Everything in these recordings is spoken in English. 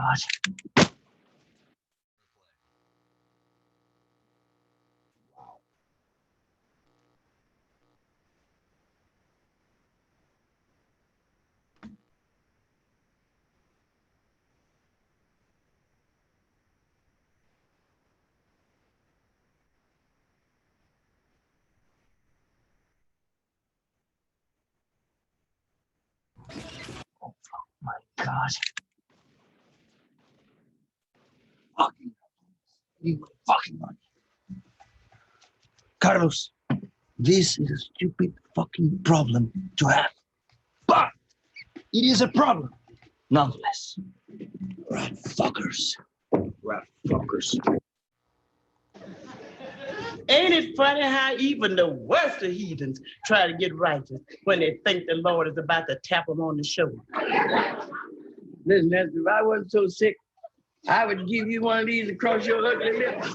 God. Oh, my God. Fucking. You fucking money. Carlos, this is a stupid fucking problem to have. But it is a problem, nonetheless. Rat fuckers. Rat fuckers. Ain't it funny how even the worst of heathens try to get righteous when they think the Lord is about to tap them on the shoulder? Listen, Nestor, if I wasn't so sick, I would give you one of these across your ugly lips.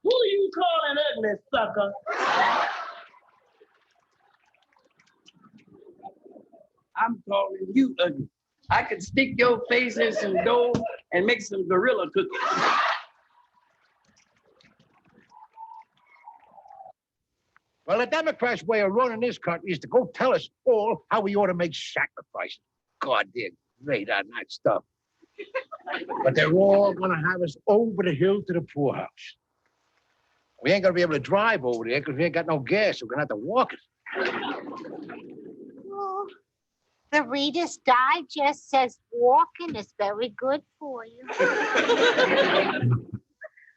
Who you calling ugly, sucker? I'm calling you ugly. I could stick your face in some dough and make some gorilla cookies. Well, the Democrats' way of running this country is to go tell us all how we ought to make sacrifices. God, they're great on that stuff. But they're all going to have us over the hill to the poorhouse. We ain't going to be able to drive over there because we ain't got no gas. We're going to have to walk it. Well, the Reader's Digest says walking is very good for you.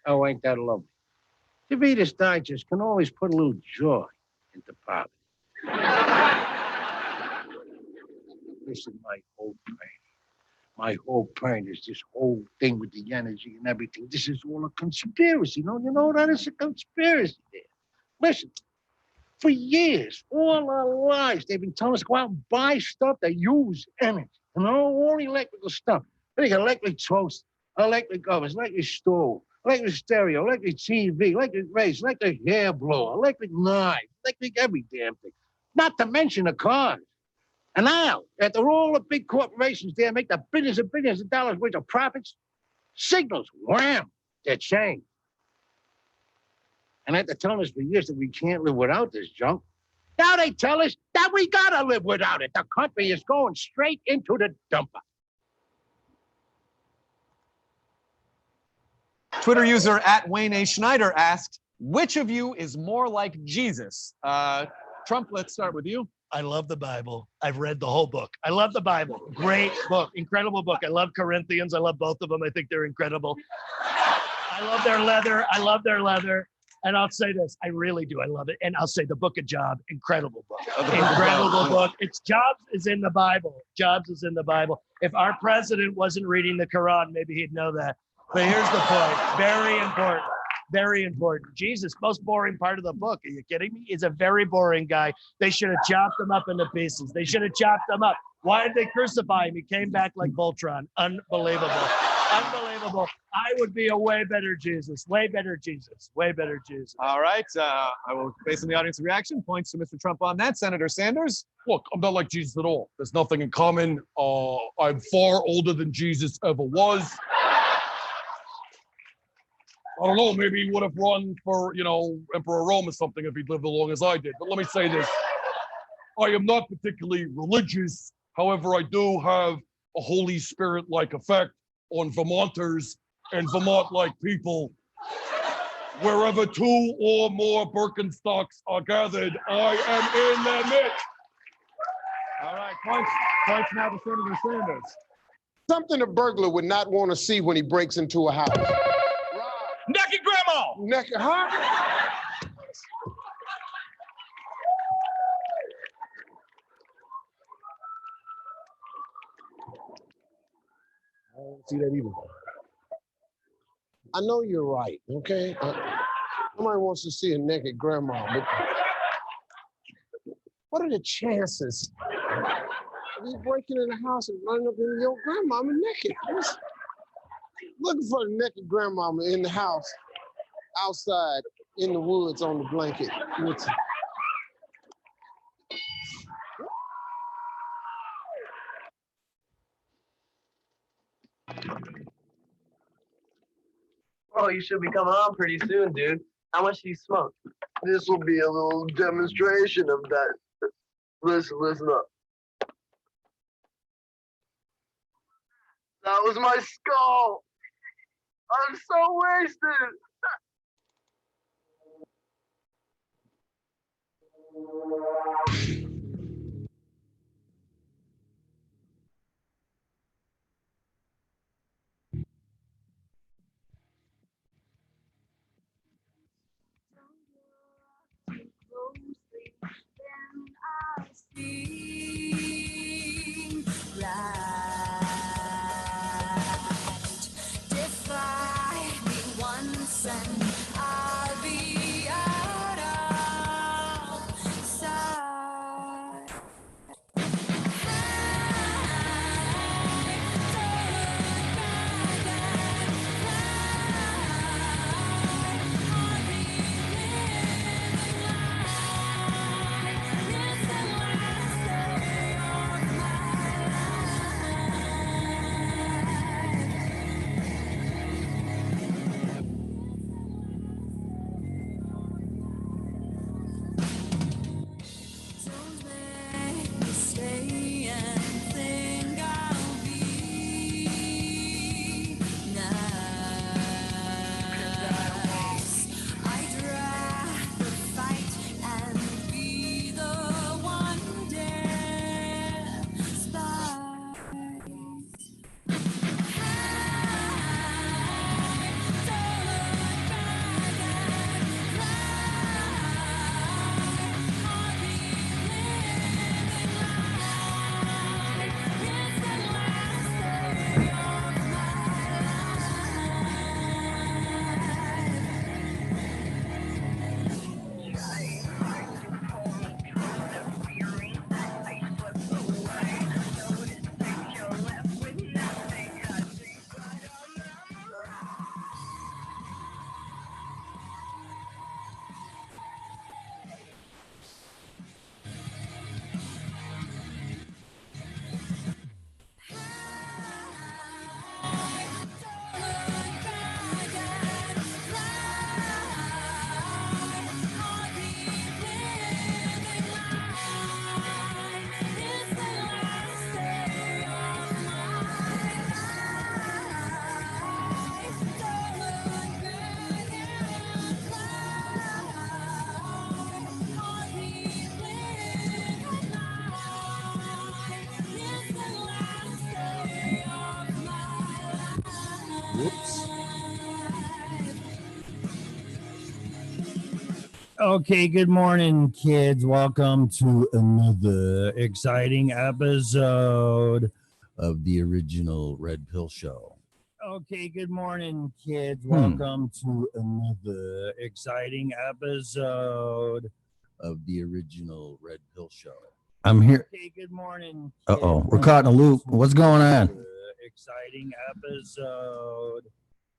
Oh, ain't that lovely? The Reader's Digest can always put a little joy into poverty. Listen, my whole point is this whole thing with the energy and everything. This is all a conspiracy. You know that it's a conspiracy there. Listen, for years, all our lives, they've been telling us to go out and buy stuff that use energy. All electrical stuff. They got electric toast, electric ovens, electric stove, electric stereo, electric TV, electric race, electric hair blower, electric knife, electric every damn thing. Not to mention the cars. And now, after all the big corporations there make the billions and billions of dollars worth of profits, signals, wham, they're changed. And after telling us for years that we can't live without this junk, now they tell us that we gotta live without it. The country is going straight into the dumper. Twitter user @WayneASchneider asked, which of you is more like Jesus? Trump, let's start with you. I love the Bible. I've read the whole book. I love the Bible. Great book. Incredible book. I love Corinthians. I love both of them. I think they're incredible. I love their leather. I love their leather. And I'll say this, I really do. I love it. And I'll say the Book of Job, incredible book. Incredible book. It's Jobs is in the Bible. Jobs is in the Bible. If our president wasn't reading the Quran, maybe he'd know that. But here's the point. Very important. Very important. Jesus, most boring part of the book. Are you kidding me? He's a very boring guy. They should have chopped him up into pieces. They should have chopped him up. Why did they crucify him? He came back like Voltron. Unbelievable. Unbelievable. I would be a way better Jesus. Way better Jesus. Way better Jesus. All right. I will, based on the audience reaction, points to Mr. Trump on that. Senator Sanders? Look, I'm not like Jesus at all. There's nothing in common. I'm far older than Jesus ever was. I don't know, maybe he would have run for, Emperor Rome or something if he'd lived as long as I did. But let me say this. I am not particularly religious. However, I do have a Holy Spirit-like effect on Vermonters and Vermont-like people. Wherever two or more Birkenstocks are gathered, I am in their midst. All right, points now to Senator Sanders. Something a burglar would not want to see when he breaks into a house. Naked grandma! Naked, huh? I don't see that either. I know you're right, okay? Nobody wants to see a naked grandma, but what are the chances of you breaking in the house and running up into your grandmama naked? Looking for the naked grandmama in the house, outside, in the woods, on the blanket. Oh, you should be coming on pretty soon, dude. How much do you smoke? This will be a little demonstration of that. Listen up. That was my skull. I'm so wasted. Whoops. Okay, good morning, kids. Welcome to another exciting episode of the original Red Pill Show. Okay, good morning, kids. Welcome to another exciting episode of the original Red Pill Show. I'm here. Okay, good morning. Uh-oh, we're caught in a loop. What's going on? Exciting episode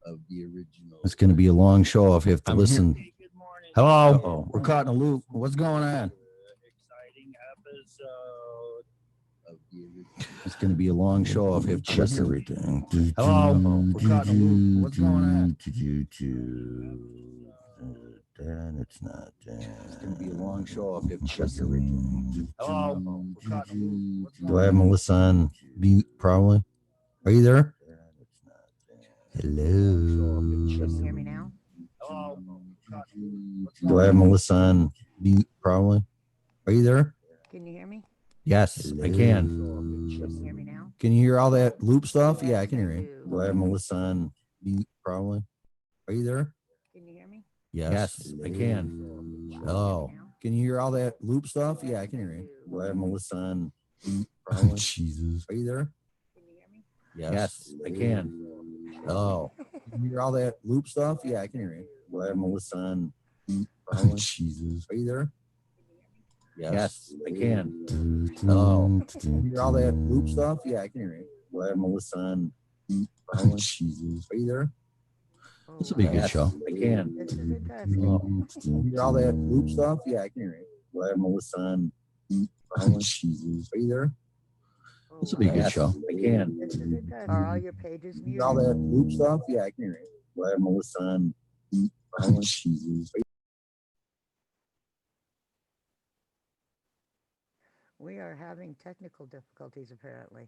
of the original. It's going to be a long show if you have to listen. Okay, good morning. Hello. Uh-oh, we're caught in a loop. What's going on? Exciting episode of the original. It's going to be a long show if you have to listen. Everything. Hello. Uh-oh, we're caught in a loop. What's going on? It's not. It's going to be a long show if you have to listen. Hello. Do I have Melissa on mute? Probably. Are you there? Hello. Can you hear me now? Do I have Melissa on mute? Probably. Are you there? Can you hear me? Yes, I can. Can you hear me now? Can you hear all that loop stuff? Yeah, I can hear you. Do I have Melissa on mute? Probably. Are you there? Can you hear me? Yes, I can. Hello. Can you hear all that loop stuff? Yeah, I can hear you. Do I have Melissa on mute? Probably. Jesus. Are you there? Can you hear me? Yes, I can. Hello. Can you hear all that loop stuff? Yeah, I can hear you. Do I have Melissa on mute? Probably. Jesus. Are you there? Yes, I can. Hello. Can you hear all that loop stuff? Yeah, I can hear you. Do I have Melissa on mute? Probably. Jesus. Are you there? This will be a good show. I can. Hello. Can you hear all that loop stuff? Yeah, I can hear you. Do I have Melissa on mute? Probably. Jesus. Are you there? This will be a good show. I can. Are all your pages Can you hear all that loop stuff? Yeah, I can hear you. Why Melissa and Jesus. We are having technical difficulties apparently.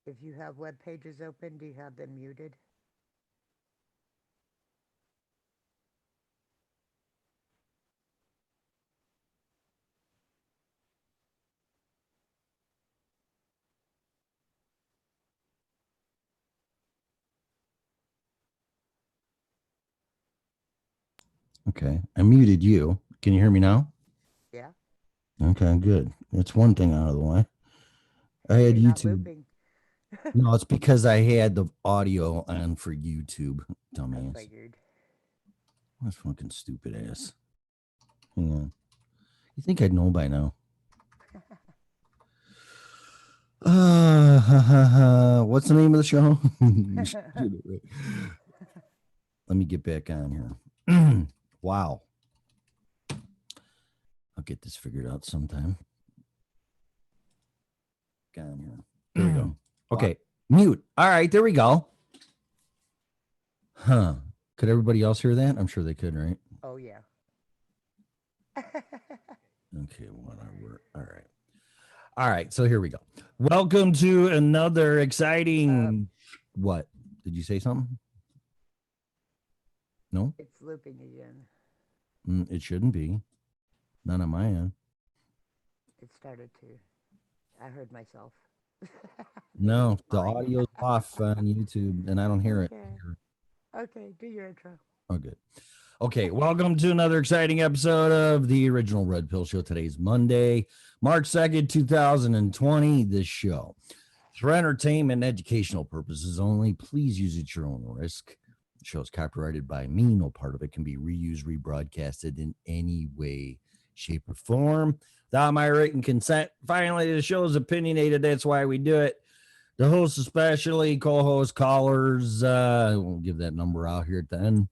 If you have web pages open, do you have them muted? Okay, I muted you. Can you hear me now? Yeah. Okay, good. That's one thing out of the way. I had You're not YouTube. looping. No, it's because I had the audio on for YouTube. I Dumbass. figured. That's fucking stupid ass. Hang on. You think I'd know by now? What's the name of the show? Let me get back on here. Wow. I'll get this figured out sometime. Get on here. There we go. Okay. Mute. All right. There we go. Huh. Could everybody else hear that? I'm sure they could, right? Oh yeah. Okay. Whatever. All right. All right. So here we go. Welcome to another exciting. What? Did you say something? No? It's looping again. It shouldn't be. Not on my end. It started to. I heard myself. No, it's the mine. audio's off on YouTube and I don't hear it. Okay, do your intro. Oh, good. Okay, welcome to another exciting episode of the original Red Pill Show. Today's Monday, March 2nd, 2020. This show is for entertainment and educational purposes only. Please use it at your own risk. The show is copyrighted by me. No part of it can be reused, rebroadcasted in any way, shape, or form without my written consent. Finally, the show is opinionated. That's why we do it. The hosts, especially co-hosts, callers, we'll give that number out here at the end,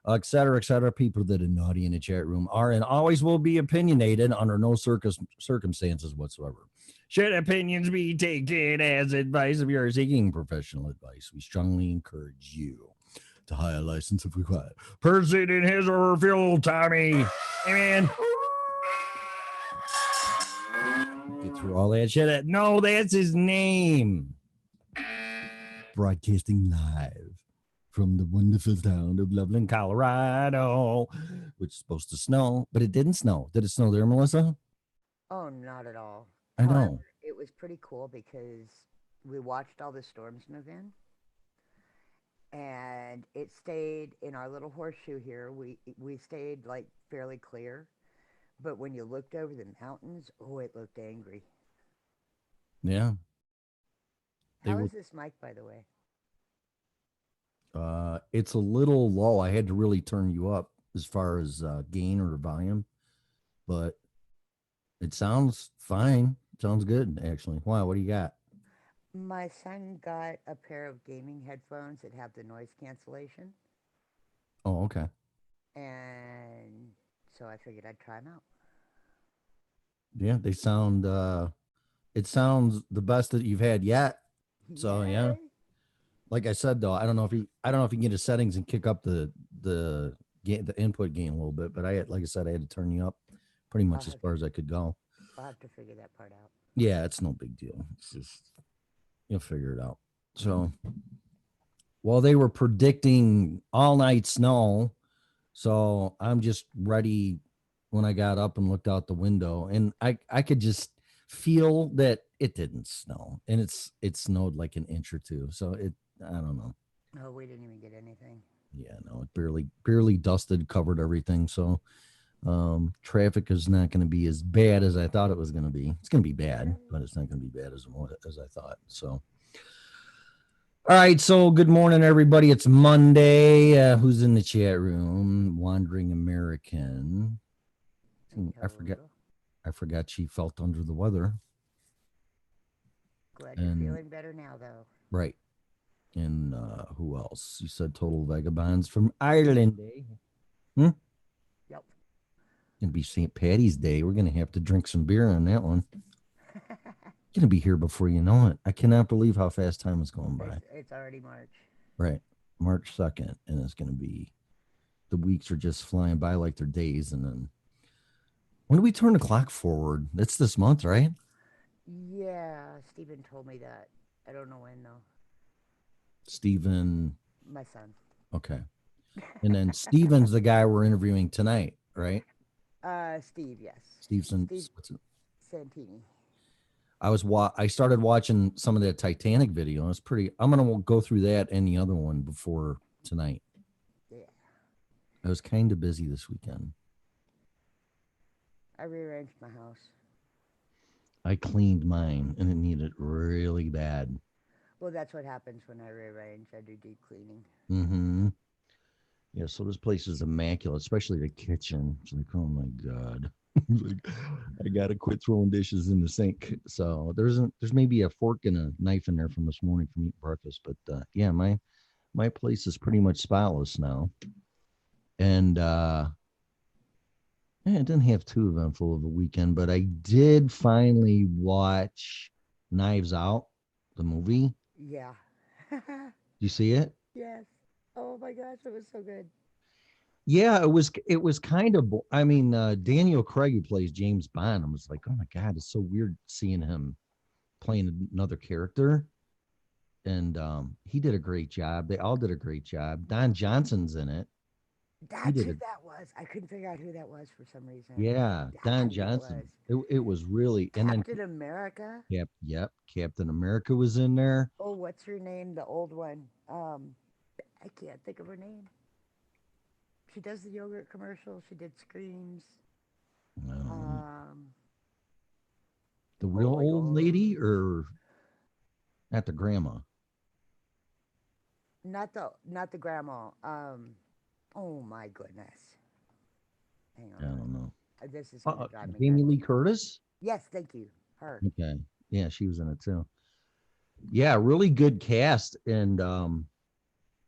et cetera, people that are naughty in the chat room are and always will be opinionated under no circumstances whatsoever. Should opinions be taken as advice if you are seeking professional advice, we strongly encourage you to hire a license if required person in his or her field. Tommy, amen. Get through all that shit. No, that's his name. Broadcasting live from the wonderful town of Loveland, Colorado, which is supposed to snow, but it didn't snow. Did it snow there, Melissa? Oh, not at all. I know. However, it was pretty cool because we watched all the storms move in. And it stayed in our little horseshoe here. We stayed like fairly clear. But when you looked over the mountains, oh, it looked angry. Yeah. How is this mic, by the way? It's a little low. I had to really turn you up as far as gain or volume, but it sounds fine. Sounds good, actually. Wow, what do you got? My son got a pair of gaming headphones that have the noise cancellation. Oh, okay. And so I figured I'd try them out. Yeah, they sound it sounds the best that you've had yet. So yeah. Like I said though, I don't know if you can get his settings and kick up the input gain a little bit, but like I said, I had to turn you up pretty much as far as I could go. I'll have to figure that part out. Yeah, it's no big deal. It's just you'll figure it out. So well, they were predicting all night snow. So I'm just ready when I got up and looked out the window, and I could just feel that it didn't snow, and it snowed like an inch or two. So I don't know. Oh, we didn't even get anything. Yeah, no, it barely dusted, covered everything. So traffic is not going to be as bad as I thought it was going to be. It's going to be bad, but it's not going to be bad as I thought. So. All right, so good morning, everybody. It's Monday. Who's in the chat room? Wandering American. I forgot she felt under the weather. Glad you're feeling better now, though. Right. And who else? You said Total Vagabonds from Ireland, eh? Yep. gonna be St. Patty's Day. We're gonna have to drink some beer on that one. Gonna be here before you know it. I cannot believe how fast time is going by. It's already March. Right, March 2nd, and it's gonna be. The weeks are just flying by like they're days, and then when do we turn the clock forward? It's this month, right? Yeah, Stephen told me that. I don't know when though. Stephen. My son. Okay. And then Steven's the guy we're interviewing tonight, right? Steve, yes. Stevenson. Steve Santini. I started watching some of that Titanic video. It's pretty. I'm gonna go through that and the other one before tonight. Yeah. I was kind of busy this weekend. I rearranged my house. I cleaned mine, and it needed really bad. Well, that's what happens when I rearrange. I do deep cleaning. Mm-hmm. Yeah, so this place is immaculate, especially the kitchen. It's like, oh my God. Like, I gotta quit throwing dishes in the sink. So there's maybe a fork and a knife in there from this morning from eating breakfast. But yeah, my place is pretty much spotless now. And yeah, I didn't have too eventful of a weekend, but I did finally watch Knives Out, the movie. Yeah. You see it? Yes. Oh my gosh, it was so good. Yeah, it was kind of. I mean, Daniel Craig, who plays James Bond, I was like, oh my God, it's so weird seeing him playing another character, and he did a great job. They all did a great job. Don Johnson's in it. That's who that was. I couldn't figure out who that was for some reason. Yeah, Don Johnson. It was really Captain America. Yep. Captain America was in there. Oh, what's her name? The old one. I can't think of her name. She does the yogurt commercial. She did Screams. The real old lady, or not the grandma? Not the grandma. Oh my goodness. Hang on. I don't know. This is gonna drive me Jamie nuts. Lee Curtis. Yes, thank you. Her. Okay. Yeah, she was in it too. Yeah, really good cast, and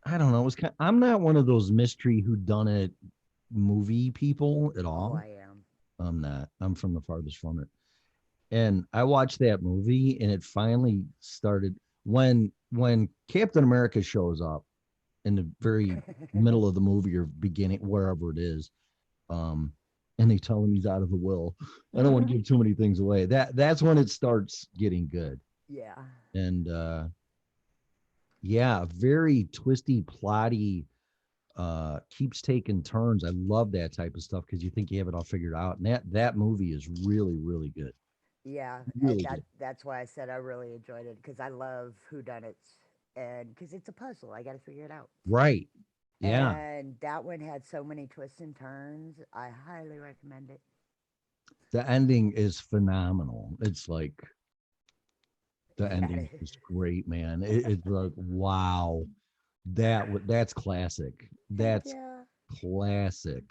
I don't know. It was I'm not one of those mystery whodunit movie people at all. Oh, I am. I'm not. I'm from the farthest from it. And I watched that movie, and it finally started when Captain America shows up in the very middle of the movie or beginning, wherever it is, and they tell him he's out of the will. I don't want to give too many things away. That's when it starts getting good. Yeah. And yeah, very twisty, plotty, keeps taking turns. I love that type of stuff because you think you have it all figured out. And that movie is really, really good. Yeah, Really and good. that's why I said I really enjoyed it because I love whodunits and because it's a puzzle. I got to figure it out. Right. Yeah. And that one had so many twists and turns. I highly recommend it. The ending is phenomenal. It's like the ending is great, man. It's like, wow. That's classic. That's classic.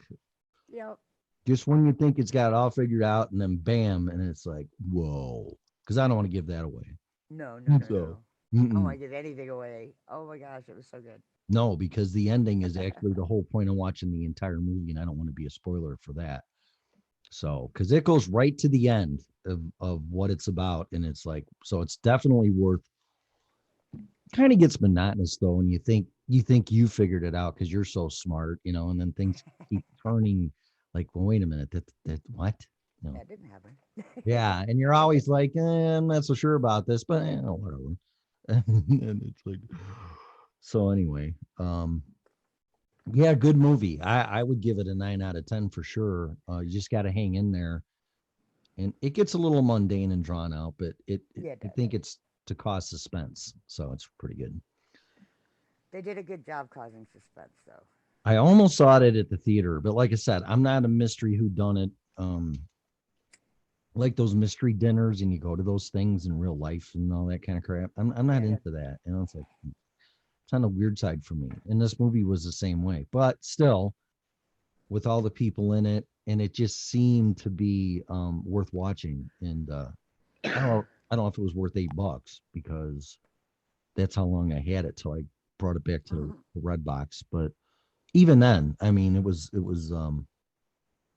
Yep. Just when you think it's got it all figured out, and then bam, and it's like, whoa. Because I don't want to give that away. No. So, I don't want to give anything away. Oh my gosh, it was so good. No, because the ending is actually the whole point of watching the entire movie, and I don't want to be a spoiler for that. So, because it goes right to the end of what it's about, and it's like, so it's definitely worth. Kind of gets monotonous though, and you think you figured it out because you're so smart, and then things keep turning. Like, well, wait a minute, that what? No. That didn't happen. Yeah, and you're always like, I'm not so sure about this, but whatever. And it's like, so anyway, yeah, good movie. I would give it a 9 out of 10 for sure. You just got to hang in there, and it gets a little mundane and drawn out, but I think it's to cause suspense, so it's pretty good. They did a good job causing suspense, though. I almost saw it at the theater, but like I said, I'm not a mystery whodunit. Like those mystery dinners, and you go to those things in real life and all that kind of crap. I'm not into that. It's like it's on the weird side for me. And this movie was the same way, but still, with all the people in it, and it just seemed to be worth watching. And I don't know if it was worth $8 because that's how long I had it till I brought it back to the Red Box, but. Even then, I mean, it was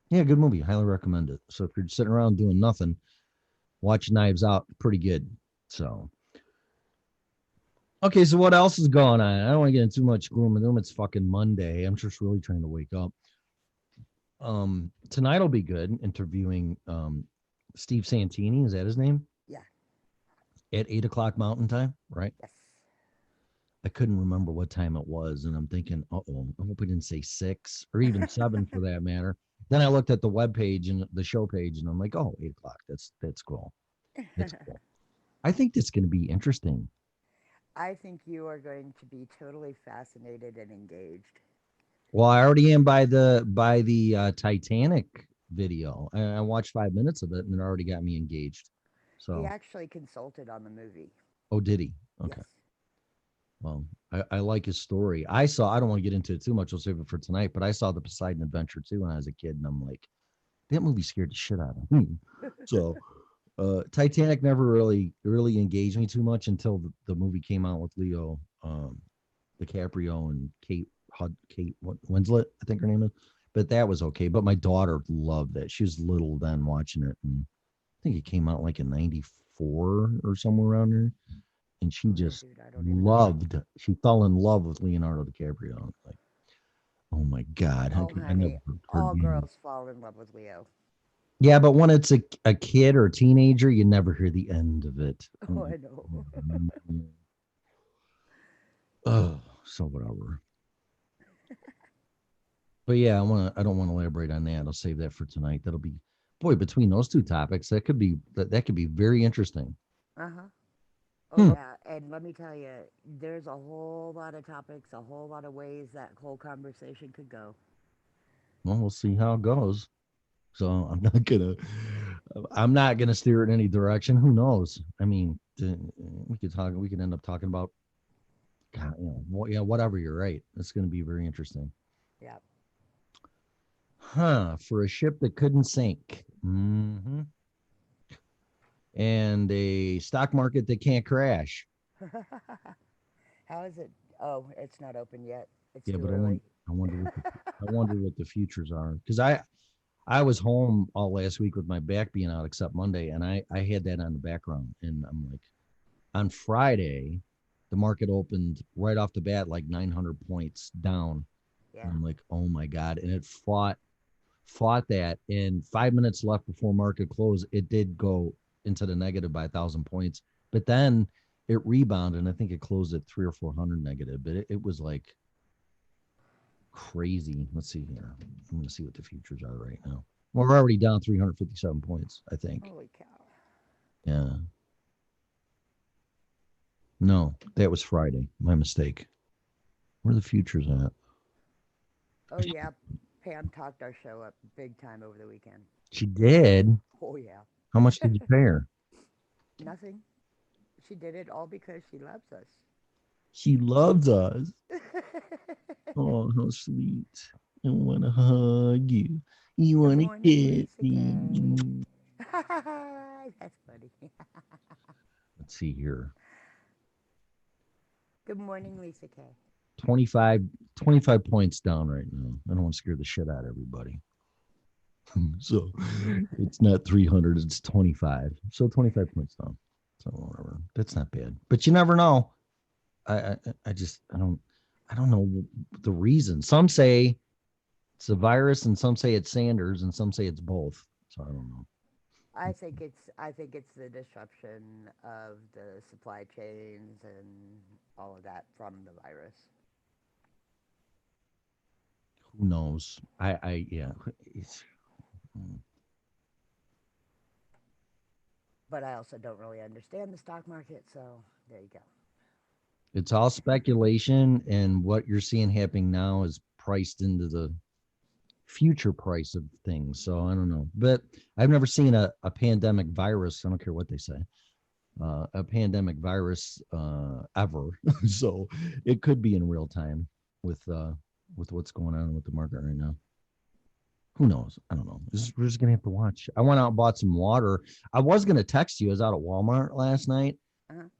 Yeah, good movie. Highly recommend it. So if you're sitting around doing nothing, watch Knives Out. Pretty good. So okay, so what else is going on? I don't want to get into too much gloom and doom. It's fucking Monday. I'm just really trying to wake up. Tonight will be good. Interviewing Steve Santini. Is that his name? Yeah. At 8 o'clock Mountain Time, right? Yes. I couldn't remember what time it was, and I'm thinking, uh-oh, I hope I didn't say 6 or even 7 for that matter. Then I looked at the web page and the show page, and I'm like, oh, 8 o'clock. That's cool. That's cool. I think that's going to be interesting. I think you are going to be totally fascinated and engaged. Well, I already am by the Titanic video. I watched 5 minutes of it, and it already got me engaged. He So, actually consulted on the movie. oh, did he? Okay. Yes. Well, I like his story. I don't want to get into it too much. We'll save it for tonight. But I saw the Poseidon Adventure too when I was a kid, and I'm like, that movie scared the shit out of me. So, Titanic never really engaged me too much until the movie came out with Leo DiCaprio and Kate Winslet, I think her name is. But that was okay. But my daughter loved it. She was little then watching it, and I think it came out like in '94 or somewhere around there. And she just she fell in love with Leonardo DiCaprio. Like, oh my God. Oh, honey, all girls fall in love with Leo. Yeah, but when it's a kid or a teenager, you never hear the end of it. Oh, I know. Oh, so whatever. But yeah, I don't want to elaborate on that. I'll save that for tonight. That'll be, boy, between those two topics, that could be very interesting. Uh-huh. Oh, yeah. And let me tell you, there's a whole lot of topics, a whole lot of ways that whole conversation could go. Well, we'll see how it goes. So I'm not gonna steer it in any direction. Who knows? I mean, we could end up talking about, God, whatever. You're right. It's gonna be very interesting. Yeah. Huh? For a ship that couldn't sink. Mm-hmm. And a stock market that can't crash. How is it? Oh, it's not open yet. It's Yeah, too but early. I wonder what the futures are, because I was home all last week with my back being out except Monday, and I had that on the background, and I'm like, on Friday, the market opened right off the bat like 900 points down. Yeah. And I'm like, oh my God, and it fought that, and 5 minutes left before market close, it did go into the negative by 1,000 points, but then it rebounded, and I think it closed at 300 or 400 negative, but it was like crazy. Let's see here. I'm going to see what the futures are right now. Well, we're already down 357 points, I think. Holy cow. Yeah. No, that was Friday. My mistake. Where are the futures at? Oh, yeah. Pam talked our show up big time over the weekend. She did? Oh, yeah. How much did you pay her? Nothing. She did it all because she loves us. She loves us. Oh, how sweet. I want to hug you. You want to kiss me. That's funny. Let's see here. Good morning, Lisa K. 25 points down right now. I don't want to scare the shit out of everybody. So it's not 300, it's 25. So 25 points down. So whatever. That's not bad. But you never know. I don't know the reason. Some say it's a virus, and some say it's Sanders, and some say it's both. So I don't know. I think it's the disruption of the supply chains and all of that from the virus. Who knows? Yeah. But I also don't really understand the stock market, so there you go. It's all speculation, and what you're seeing happening now is priced into the future price of things. So I don't know, but I've never seen a pandemic virus. I don't care what they say, a pandemic virus ever. So it could be in real time with what's going on with the market right now. Who knows? I don't know. We're just gonna have to watch. I went out and bought some water. I was gonna text you. I was out at Walmart last night,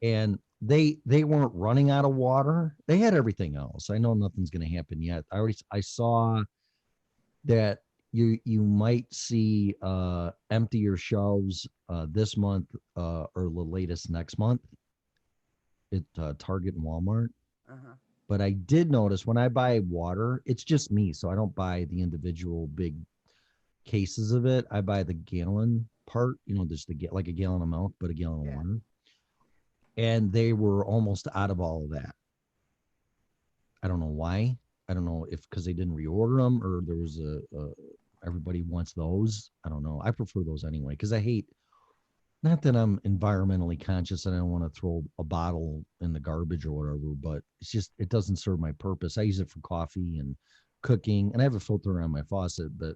and they weren't running out of water. They had everything else. I know nothing's gonna happen yet. I saw that you might see emptier shelves this month or the latest next month at Target and Walmart. Uh-huh. But I did notice when I buy water, it's just me, so I don't buy the individual big cases of it. I buy the gallon part, just like a gallon of milk, but a gallon of Yeah. water. And they were almost out of all of that. I don't know why. I don't know if because they didn't reorder them or there was a everybody wants those. I don't know. I prefer those anyway because I hate. Not that I'm environmentally conscious and I don't want to throw a bottle in the garbage or whatever, but it's just it doesn't serve my purpose. I use it for coffee and cooking, and I have a filter on my faucet, but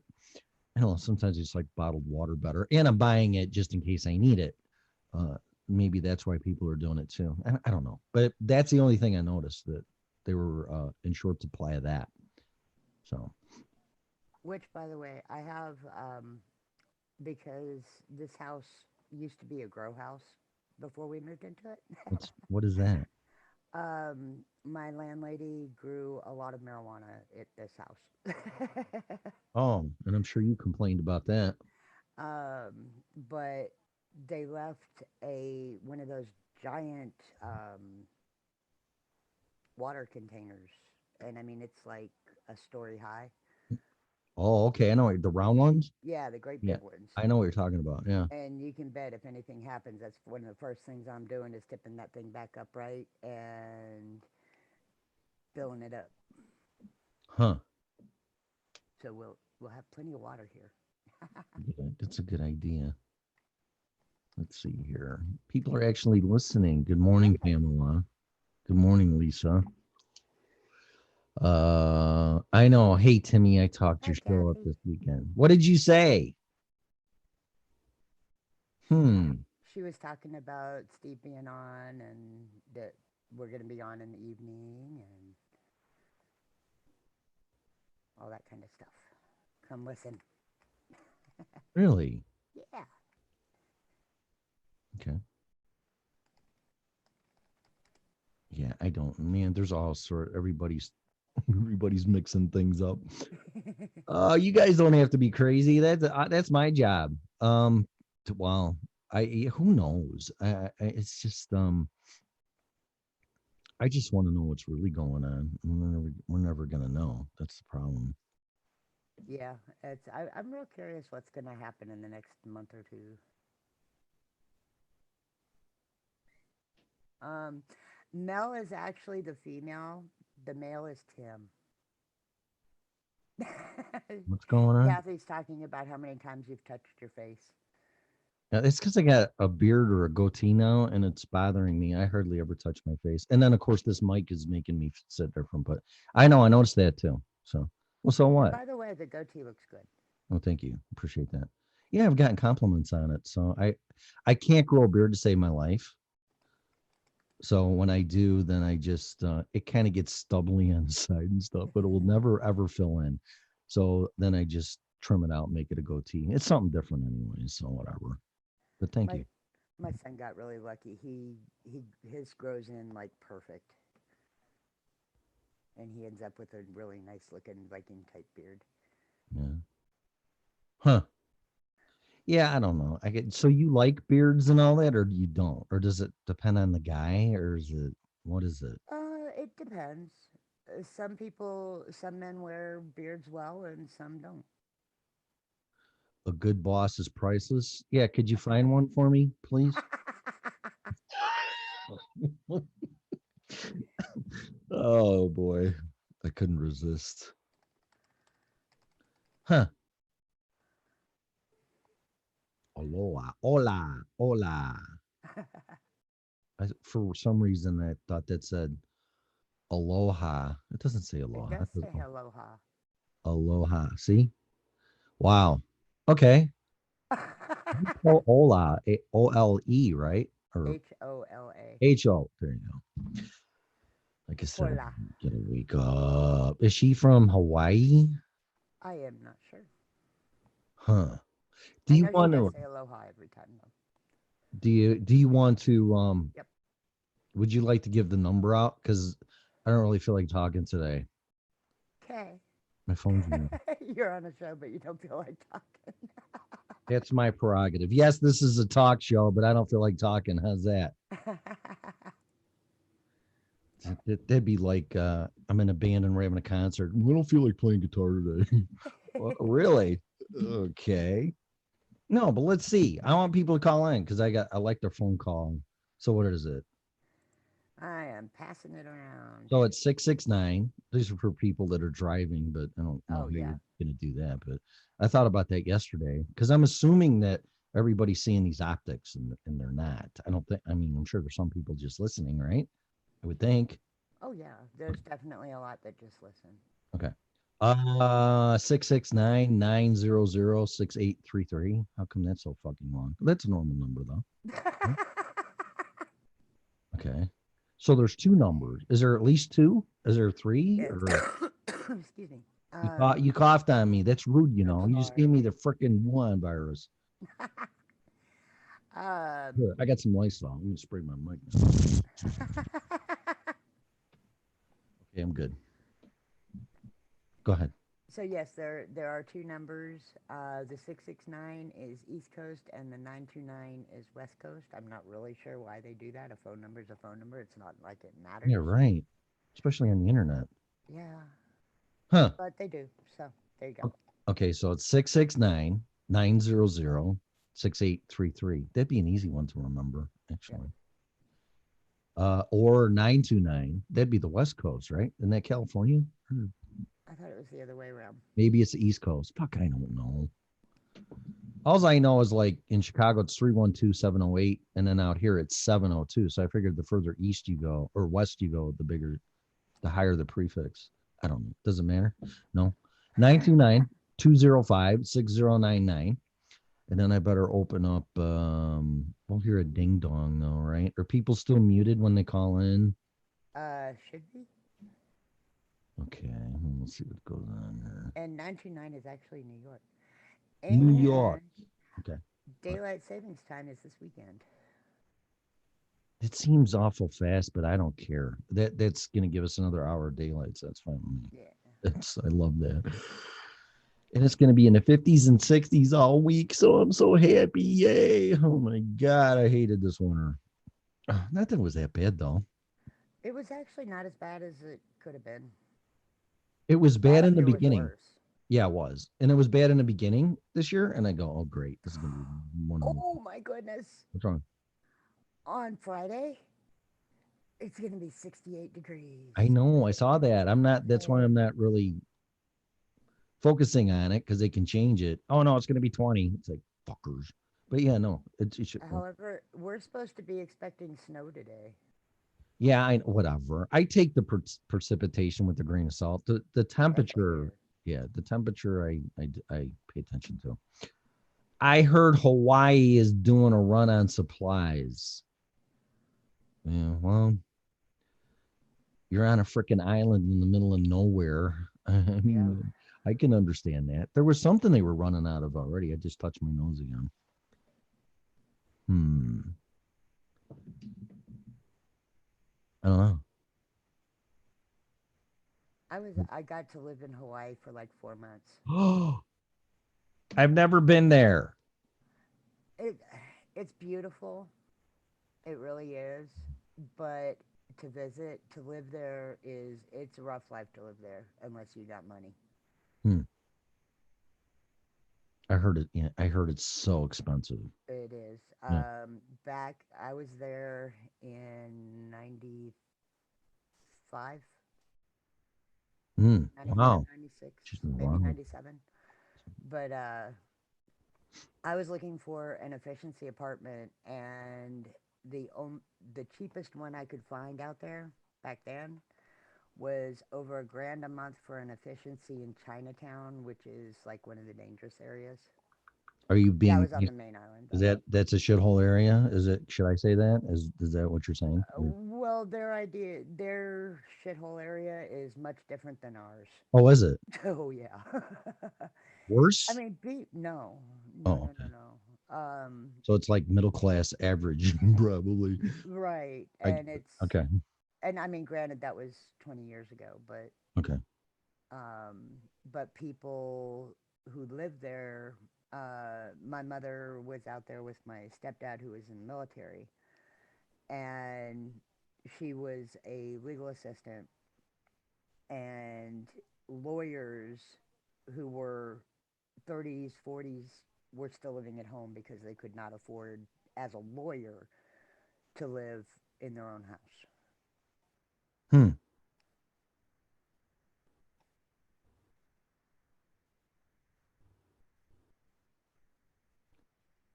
I don't know, sometimes it's like bottled water better. And I'm buying it just in case I need it. Maybe that's why people are doing it too. I don't know. But that's the only thing I noticed that they were in short supply of that. So Which, by the way, I have because this house used to be a grow house before we moved into it. what is that? My landlady grew a lot of marijuana at this house. Oh, and I'm sure you complained about that. But they left one of those giant water containers, and I mean it's like a story high. Oh, okay. I know the round ones. Yeah, the great Yeah, big ones. I know what you're talking about. Yeah. And you can bet if anything happens, that's one of the first things I'm doing is tipping that thing back upright and filling it up. Huh. So we'll have plenty of water here. Yeah, that's a good idea. Let's see here. People are actually listening. Good morning, Pamela. Good morning, Lisa. I know. Hey, Timmy, I talked your show up this weekend. What did you say? She was talking about Steve being on and that we're going to be on in the evening and all that kind of stuff. Come listen. Really? Yeah. Okay. Yeah, I don't. Man, there's all sort. Everybody's mixing things up. You guys don't have to be crazy. That's my job. Well, who knows? It's just I just want to know what's really going on. We're never gonna know. That's the problem. Yeah, I'm real curious what's going to happen in the next month or two. Mel is actually the female. The male is Tim. What's going on? Kathy's talking about how many times you've touched your face. It's because I got a beard or a goatee now, and it's bothering me. I hardly ever touch my face, and then of course this mic is making me sit different. But I know I noticed that too. So well, so what? By the way, the goatee looks good. Oh, thank you. Appreciate that. Yeah, I've gotten compliments on it. So I can't grow a beard to save my life. So when I do, then I just it kind of gets stubbly on the side and stuff, but it will never ever fill in. So then I just trim it out, make it a goatee. It's something different anyway, so whatever. But thank you. My son got really lucky. His grows in like perfect. And he ends up with a really nice looking Viking type beard. Yeah. Huh. Yeah, I don't know. So you like beards and all that, or you don't, or does it depend on the guy, or is it what is it? It depends. Some men wear beards well, and some don't. A good boss is priceless. Yeah, could you find one for me, please? Oh boy, I couldn't resist. Huh. Aloha, hola, hola. For some reason, I thought that said aloha. It doesn't say aloha. It does say aloha. Aloha. See? Wow. Okay. Hola, OLE, right? Or HOLA. HO. There you go. Like I said, Hola. gotta wake up. Is she from Hawaii? I am not sure. Huh. Do you want to say aloha every time though? do you want to Yep. would you like to give the number out? Because I don't really feel like talking today. Okay. My phone's ringing. You're on a show, but you don't feel like talking. That's my prerogative. Yes, this is a talk show, but I don't feel like talking. How's that? That'd be like I'm in a band and we're having a concert. We don't feel like playing guitar today. Well, really? Okay. No, but let's see. I want people to call in because I like their phone call. So what is it? I am passing it around. So it's 669. These are for people that are driving, but I don't know how yeah. you're gonna do that. But I thought about that yesterday because I'm assuming that everybody's seeing these optics and they're not. I don't think. I mean, I'm sure there's some people just listening, right? I would think. Oh yeah, there's definitely a lot that just listen. Okay. 669-900-6833. How come that's so fucking long? That's a normal number though. Okay. So there's two numbers. Is there at least two? Is there three? Or Excuse me. you coughed on me. That's rude, you know. You just sorry. gave me the freaking Wuhan virus. Here, I got some Lysol. I'm gonna spray my mic now. Okay, I'm good. Go ahead. So yes, there are two numbers. The 669 is East Coast, and the 929 is West Coast. I'm not really sure why they do that. A phone number is a phone number. It's not like it matters. Yeah, right. Especially on the internet. Yeah. Huh. But they do. So there you go. Okay, so it's 669-900-6833. That'd be an easy one to remember, actually. Or 929. That'd be the West Coast, right? Isn't that California? I thought it was the other way around. Maybe it's the East Coast. Fuck, I don't know. All I know is like in Chicago, it's 312-708, and then out here it's 702. So I figured the further east you go or west you go, the higher the prefix. I don't know. Does it matter? No. 929-205-6099. And then I better open up. We'll hear a ding dong though, right? Are people still muted when they call in? Should be. Okay, let's see what goes on here. And 929 is actually New York. New York. Okay. Daylight savings time is this weekend. It seems awful fast, but I don't care. That's gonna give us another hour of daylight, so that's fine with me. Yeah. I love that. And it's gonna be in the 50s and 60s all week, so I'm so happy. Yay. Oh my god, I hated this winter. Nothing was that bad though. It was actually not as bad as it could have been. It was bad in the Last year was beginning. worse. Yeah, it was. And it was bad in the beginning this year. And I go, oh, great. This is going to be wonderful. Oh, my goodness. What's wrong? On Friday, it's going to be 68 degrees. I know. I saw that. That's why I'm not really focusing on it because they can change it. Oh, no, it's going to be 20. It's like, fuckers. But yeah, no. It should. However, we're supposed to be expecting snow today. Yeah, whatever. I take the precipitation with a grain of salt. The temperature. Yeah, the temperature I pay attention to. I heard Hawaii is doing a run on supplies. Yeah, well, you're on a freaking island in the middle of nowhere. I mean, I can understand that. There was something they were running out of already. I just touched my nose again. I don't know. I got to live in Hawaii for like 4 months. Oh, I've never been there. It's beautiful. It really is. But to visit, to live there it's a rough life to live there unless you got money. I heard it. Yeah, I heard it's so expensive. It is. Yeah. Back I was there in 95. 95, Wow. 96, Just maybe wow. 97. But I was looking for an efficiency apartment, and the cheapest one I could find out there back then was over $1,000 a month for an efficiency in Chinatown, which is like one of the dangerous areas. Are you being? Yeah, I was on the main island. Is that's a shithole area? Is it? Should I say that? Is that what you're saying? Well, their shithole area is much different than ours. Oh, is it? Oh yeah. Worse? I mean, no. So it's like middle class average, probably. Right, and it's okay. And I mean, granted, that was 20 years ago, but okay. But people who live there, my mother was out there with my stepdad, who was in the military, and she was a legal assistant, and lawyers who were 30s, 40s were still living at home because they could not afford, as a lawyer, to live in their own house. Hmm.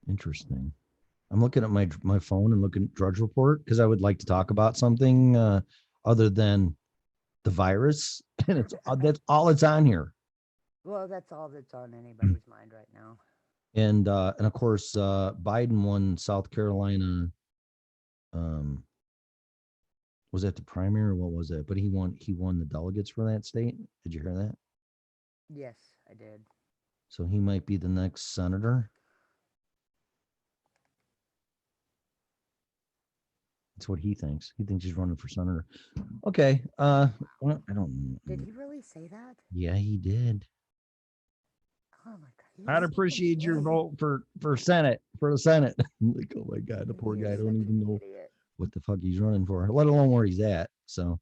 Interesting. I'm looking at my phone and looking at Drudge Report because I would like to talk about something other than the virus, and it's that's all it's on here. Well, that's all that's on anybody's mind right now. And of course, Biden won South Carolina. Was that the primary or what was it? But he won the delegates for that state. Did you hear that? Yes, I did. So he might be the next senator. That's what he thinks. He thinks he's running for senator. Okay. Well, I don't. Did he really say that? Yeah, he did. Oh my god! I'd appreciate your vote for Senate for the Senate. I'm like, oh my god, the poor guy don't even know what the fuck he's running for, let alone where he's at. So,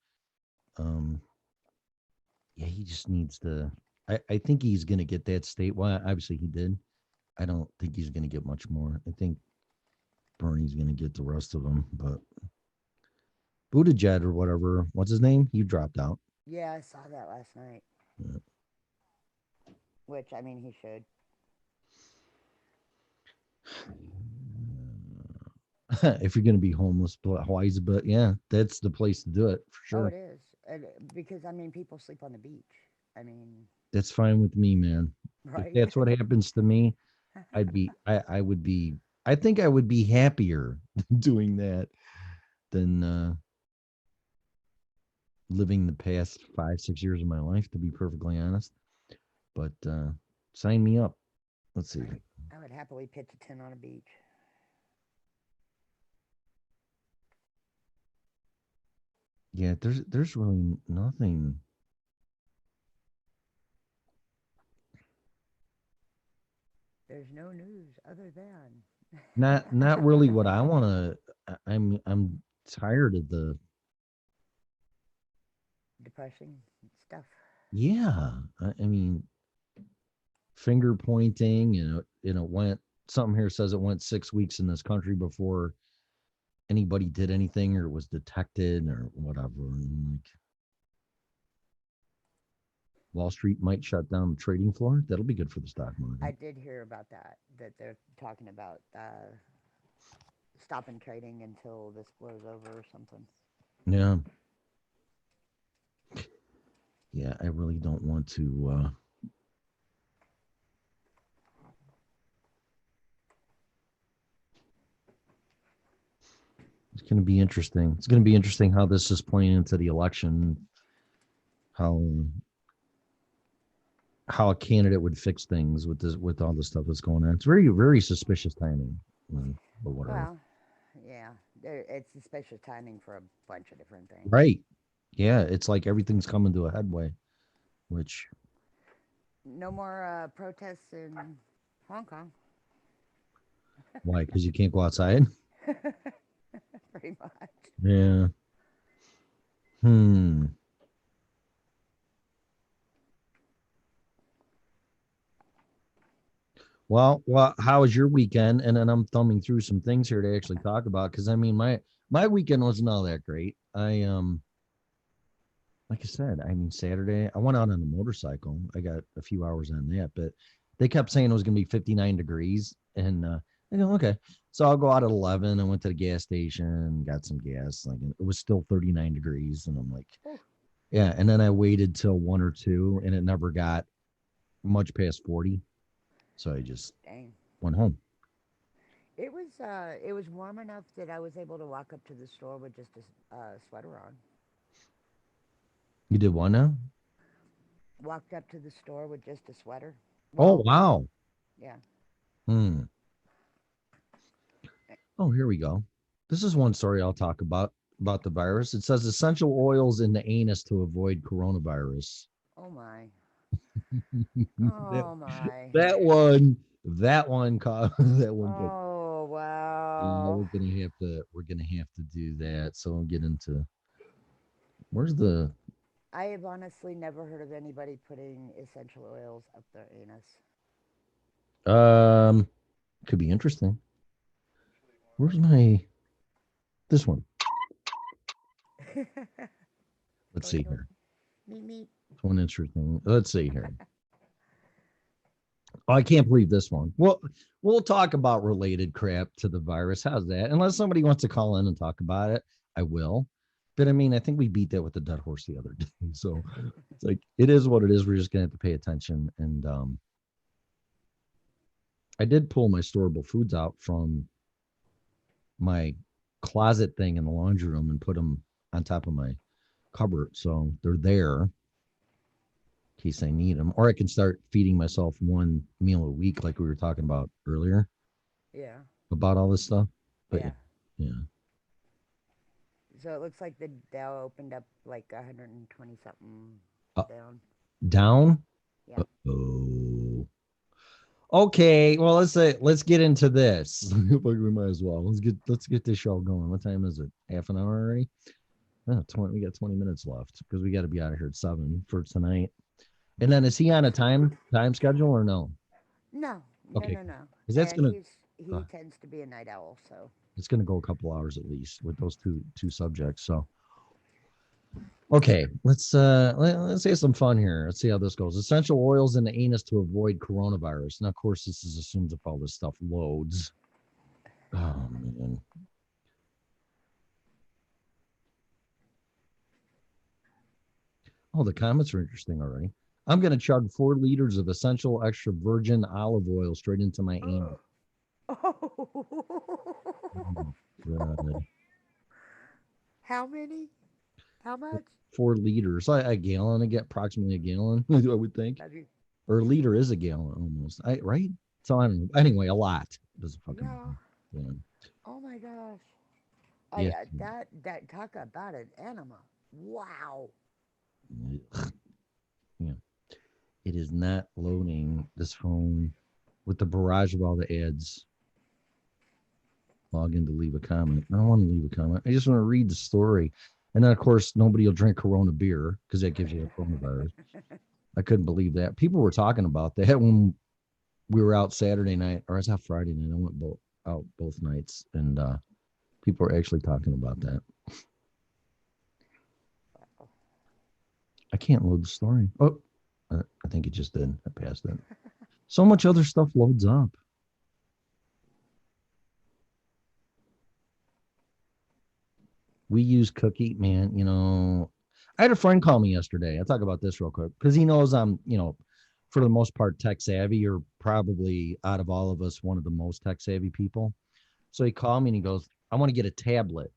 yeah, he just needs to. I think he's gonna get that state. Well, obviously he did. I don't think he's gonna get much more. I think Bernie's gonna get the rest of them, but Buttigieg or whatever, what's his name? He dropped out. Yeah, I saw that last night. Yeah. Which, I mean, he should. If you're going to be homeless, Hawaii's, but yeah, that's the place to do it for Oh, sure. it is. Because, I mean, people sleep on the beach. I mean, That's fine with me, man. right? If that's what happens to me, I would be, I think I would be happier doing that than living the past 5-6 years of my life, to be perfectly honest. But sign me up. Let's see. I would happily pitch a tent on a beach. Yeah, there's really nothing. There's no news other than Not really what I want to. I'm tired of the. depressing stuff. Yeah, I mean, finger pointing. Went something here says it went 6 weeks in this country before anybody did anything or was detected or whatever. And like, Wall Street might shut down the trading floor. That'll be good for the stock market. I did hear about that. That they're talking about stopping trading until this blows over or something. Yeah. Yeah, I really don't want to. It's going to be interesting. It's going to be interesting how this is playing into the election. How a candidate would fix things with all the stuff that's going on. It's very, very suspicious timing. But whatever. Well, yeah, it's suspicious timing for a bunch of different things. Right. Yeah, it's like everything's coming to a headway, which. No more protests in Hong Kong. Why? Because you can't go outside? Pretty much. Yeah. Well, how was your weekend? And then I'm thumbing through some things here to actually talk about because I mean my weekend wasn't all that great. Like I said, I mean Saturday I went out on a motorcycle. I got a few hours on that, but they kept saying it was going to be 59 degrees, and I go okay. So I'll go out at 11. I went to the gas station, got some gas. Like it was still 39 degrees, and I'm like, yeah. And then I waited till 1 or 2, and it never got much past 40. So I just went home. It was warm enough that I was able to walk up to the store with just a sweater on. You did what now? Walked up to the store with just a sweater. Oh wow. Yeah. Oh, here we go. This is one story I'll talk about the virus. It says essential oils in the anus to avoid coronavirus. Oh Oh my. that, Oh my. that one, that one, that one. Oh We're wow. gonna have to do that. So I'll get into where's the I have honestly never heard of anybody putting essential oils up their anus. could be interesting. Where's my this one? Let's see here. Meet. This one interesting. Let's see here. Oh, I can't believe this one. Well, we'll talk about related crap to the virus. How's that? Unless somebody wants to call in and talk about it, I will. But I mean, I think we beat that with the dead horse the other day. So it's like it is what it is. We're just gonna have to pay attention. And I did pull my storable foods out from my closet thing in the laundry room and put them on top of my cupboard. So they're there in case I need them. Or I can start feeding myself one meal a week, like we were talking about earlier Yeah. about all this stuff. But Yeah. yeah. So it looks like the Dow opened up like 120 something Uh, down. Down? Yeah. Oh. Okay. Well, let's get into this. We might as well. Let's get this show going. What time is it? Half an hour already? Oh, 20, we got 20 minutes left because we got to be out of here at 7 for tonight. And then is he on a time schedule or no? No. Okay. No. Because that's gonna He tends to be a night owl, so it's gonna go a couple hours at least with those two subjects. So okay, let's have some fun here. Let's see how this goes. Essential oils in the anus to avoid coronavirus. Now, of course, this is assumes if all this stuff loads. Oh man. Oh, the comments are interesting already. I'm gonna chug 4 liters of essential extra virgin olive oil straight into my anus. Oh, God. How many? How much? 4 liters, a gallon. I get approximately a gallon, I would think. Or a liter is a gallon almost. Right? So I don't know. Anyway, a lot. Doesn't fucking matter. Yeah. Oh my gosh. Yeah. That talk about an enema. Wow. Yeah. It is not loading this phone with the barrage of all the ads. Log in to leave a comment. I don't want to leave a comment. I just want to read the story. And then, of course, nobody will drink Corona beer because that gives you a coronavirus. I couldn't believe that. People were talking about that when we were out Saturday night, or I was out Friday night. I went out both nights, and people were actually talking about that. I can't load the story. Oh, I think it just did. I passed it. So much other stuff loads up. We use Cookie, man. I had a friend call me yesterday. I'll talk about this real quick because he knows I'm, for the most part, tech savvy. You're probably out of all of us one of the most tech savvy people. So he called me and he goes, I want to get a tablet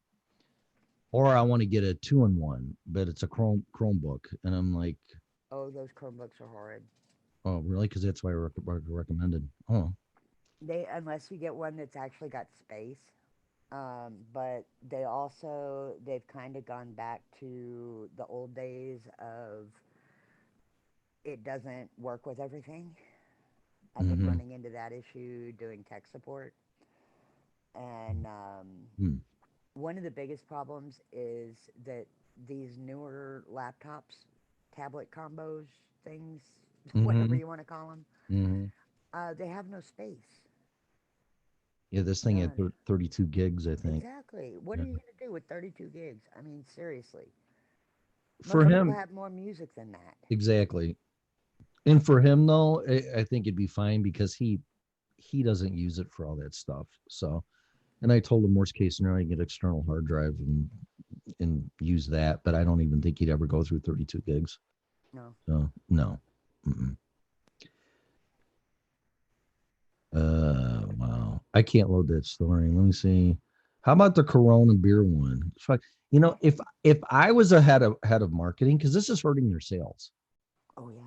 or I want to get a 2-in-1, but it's a Chromebook. And I'm like, oh, those Chromebooks are horrid. Oh, really? Because that's why I recommended. Oh, Unless you get one that's actually got space. But they've kind of gone back to the old days of it doesn't work with everything. I've been running into that issue doing tech support. And one of the biggest problems is that these newer laptops, tablet combos, things, whatever you want to call them, they have no space. Yeah, this thing had 32 gigs, I think. Exactly. What are you going to do with 32 gigs? I mean, seriously. For him, have more music than that. Exactly. And for him, though, I think it'd be fine because he doesn't use it for all that stuff. So, and I told him worst case scenario, get external hard drive and use that. But I don't even think he'd ever go through 32 gigs. No. So, no. Wow. I can't load that story. Let me see. How about the Corona beer one? It's like, if I was a head of marketing, because this is hurting your sales. Oh yeah,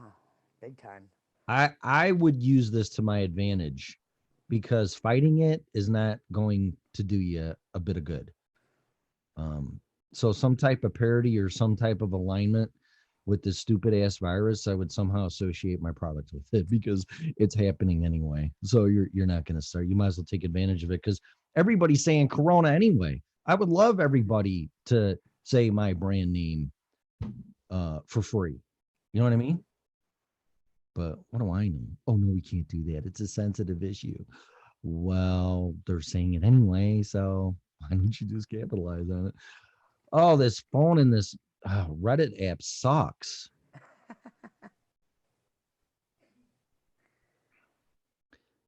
big time. I would use this to my advantage because fighting it is not going to do you a bit of good. So some type of parity or some type of alignment with this stupid ass virus, I would somehow associate my product with it because it's happening anyway. So you're not going to start. You might as well take advantage of it because everybody's saying Corona anyway. I would love everybody to say my brand name for free. You know what I mean? But what do I know? Oh no, we can't do that. It's a sensitive issue. Well, they're saying it anyway, so why don't you just capitalize on it? Oh, this phone and this Reddit app sucks.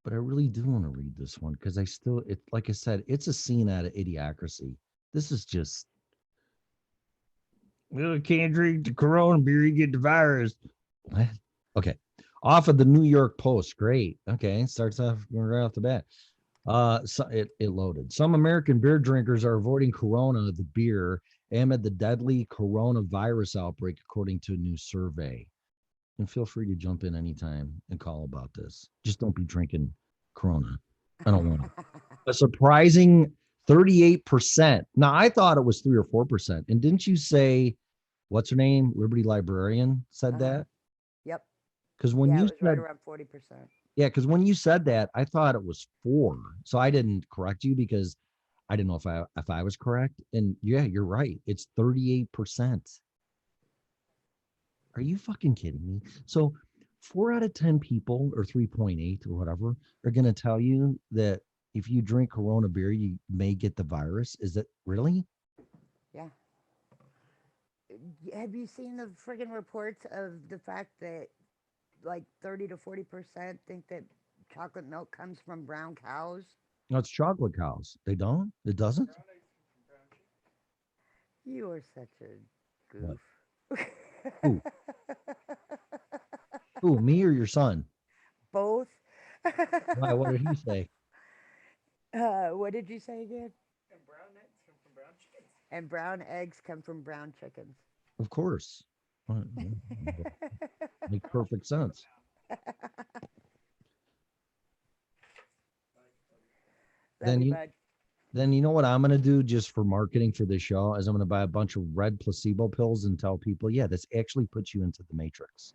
But I really do want to read this one because like I said, it's a scene out of Idiocracy. This is just, well, can't drink the Corona beer, you get the virus. What? Okay. Off of the New York Post. Great. Okay. Starts off right off the bat. So it loaded. Some American beer drinkers are avoiding Corona, the beer, amid the deadly coronavirus outbreak, according to a new survey. And feel free to jump in anytime and call about this. Just don't be drinking Corona. I don't want it. A surprising 38%. Now, I thought it was 3 or 4%. And didn't you say, what's her name? Liberty Librarian said that? Yep. Because when it you was said, right around 40%. yeah, because when you said that, I thought it was 4. So I didn't correct you because I didn't know if I was correct. And yeah, you're right. It's 38%. Are you fucking kidding me? So 4 out of 10 people, or 3.8 or whatever, are going to tell you that if you drink Corona beer, you may get the virus. Is it really? Yeah. Have you seen the friggin' reports of the fact that like 30 to 40% think that chocolate milk comes from brown cows? No, it's chocolate cows. They don't? It doesn't? You are such a goof. Who? Who, me or your son? Both. Why? What did he say? What did you say again? And brown eggs come from brown chickens. And brown eggs come from brown chickens. Of course. Makes perfect sense. Then you know what I'm going to do just for marketing for this show is I'm going to buy a bunch of red placebo pills and tell people, yeah, this actually puts you into the matrix.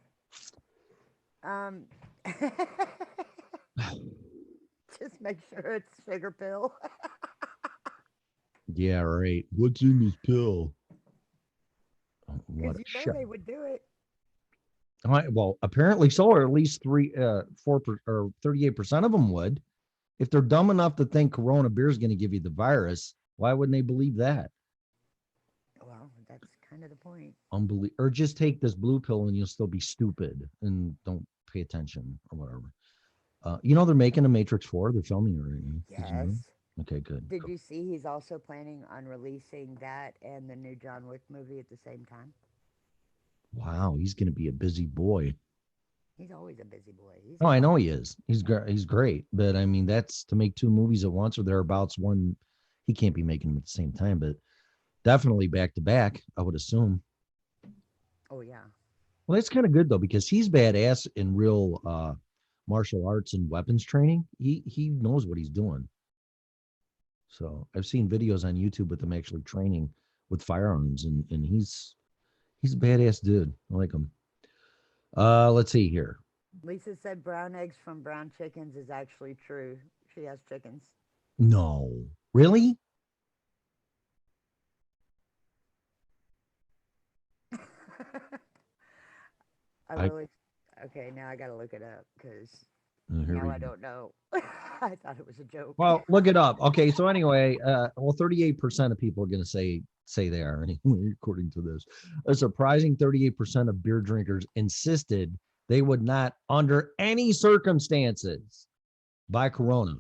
Just make sure it's sugar pill. Yeah, right. What's in this pill? Because you know they would do it. Well, apparently so, or at least 4 or 38% of them would. If they're dumb enough to think Corona beer is going to give you the virus, why wouldn't they believe that? Well, that's kind of the point. Or just take this blue pill and you'll still be stupid and don't pay attention or whatever. You know they're making a Matrix 4. They're filming it right now. Yes. You know? Okay, good. Did you see he's also planning on releasing that and the new John Wick movie at the same time? Wow, he's going to be a busy boy. He's always a busy boy. I know he is. He's great. But I mean, that's to make 2 movies at once or thereabouts. One, he can't be making them at the same time, but definitely back to back, I would assume. Oh, yeah. Well, that's kind of good, though, because he's badass in real martial arts and weapons training. He knows what he's doing. So I've seen videos on YouTube with him actually training with firearms, and he's a badass dude. I like him. Let's see here. Lisa said brown eggs from brown chickens is actually true. She has chickens. No, really? Okay, now I got to look it up because Here now I don't know. I thought it was a joke. Well, look it up. Okay, so anyway, 38% of people are going to say they are, anyway, according to this. A surprising 38% of beer drinkers insisted they would not, under any circumstances, buy Corona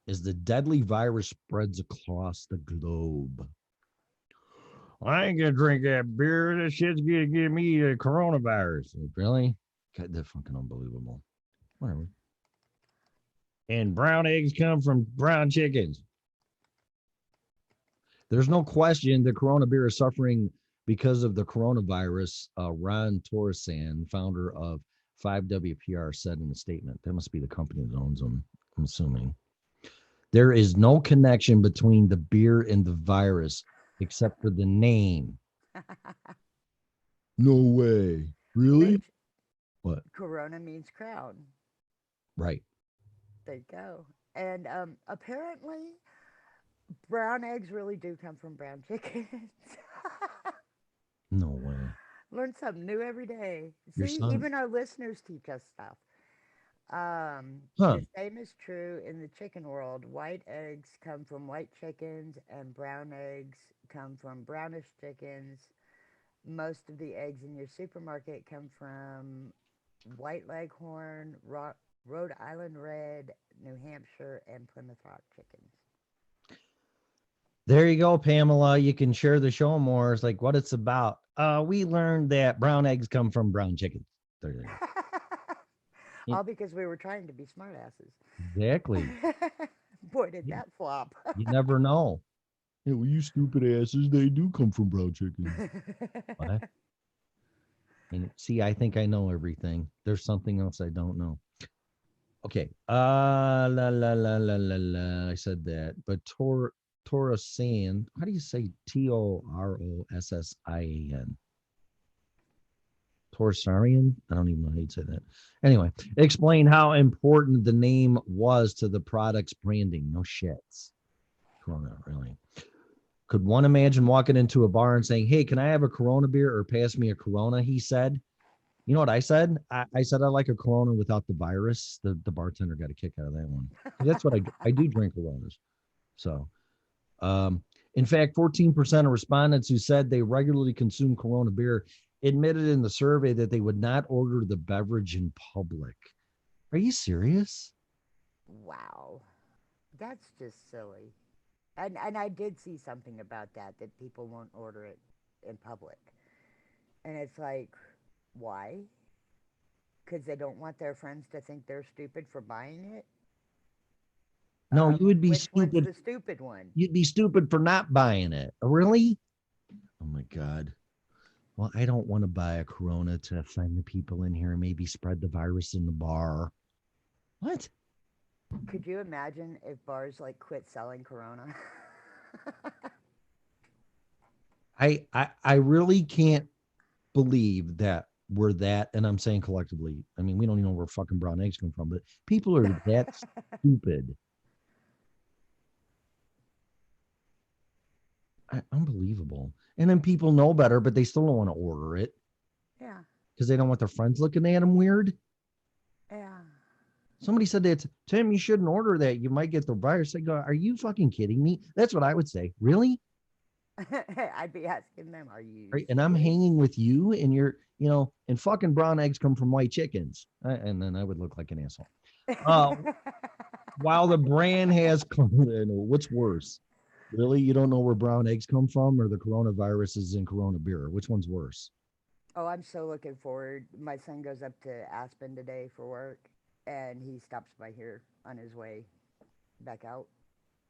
as the deadly virus spreads across the globe. I ain't gonna drink that beer. That shit's gonna give me the coronavirus. Really? God, that's fucking unbelievable. Whatever. And brown eggs come from brown chickens. There's no question that Corona beer is suffering because of the coronavirus. Ron Torresan, founder of 5WPR, said in a statement. That must be the company that owns them, I'm assuming. There is no connection between the beer and the virus except for the name. No way. Really? Rich, What? Corona means crown. Right. There you go. And apparently, brown eggs really do come from brown chickens. No way. Learn something new every day. Your See, son? even our listeners teach us stuff. Huh. The same is true in the chicken world. White eggs come from white chickens, and brown eggs come from brownish chickens. Most of the eggs in your supermarket come from white leghorn, Rhode Island red, New Hampshire, and Plymouth Rock chickens. There you go, Pamela. You can share the show more. It's like what it's about. We learned that brown eggs come from brown chickens. There you go. All because we were trying to be smartasses. Exactly. Boy, did that flop. You never know. Yeah, well, you stupid asses, they do come from brown chickens. What? And see, I think I know everything. There's something else I don't know. Okay. La la la la la la. I said that. But Torosian, how do you say Torossin? Torsarian? I don't even know how you'd say that. Anyway, explain how important the name was to the product's branding. No shits. Corona, really. Could one imagine walking into a bar and saying, hey, can I have a Corona beer or pass me a Corona? He said. You know what I said? I said I like a Corona without the virus. The bartender got a kick out of that one. That's what I do drink Coronas. So, in fact, 14% of respondents who said they regularly consume Corona beer admitted in the survey that they would not order the beverage in public. Are you serious? Wow. That's just silly. And I did see something about that people won't order it in public. And it's like, why? Because they don't want their friends to think they're stupid for buying it? No, you would be Which stupid. one's the stupid one? You'd be stupid for not buying it. Really? Oh my God. Well, I don't want to buy a Corona to offend the people in here and maybe spread the virus in the bar. What? Could you imagine if bars like quit selling Corona? I really can't believe that we're that, and I'm saying collectively. I mean, we don't even know where fucking brown eggs come from, but people are that stupid. Unbelievable. And then people know better, but they still don't want to order it. Yeah. Because they don't want their friends looking at them weird. Yeah. Somebody said that, Tim, you shouldn't order that. You might get the virus. I go, are you fucking kidding me? That's what I would say. Really? I'd be asking them, are you? Right? And I'm hanging with you, and you're, and fucking brown eggs come from white chickens. And then I would look like an asshole. While the brand has come, what's worse? Really? You don't know where brown eggs come from, or the coronavirus is in Corona beer? Which one's worse? Oh, I'm so looking forward. My son goes up to Aspen today for work, and he stops by here on his way back out.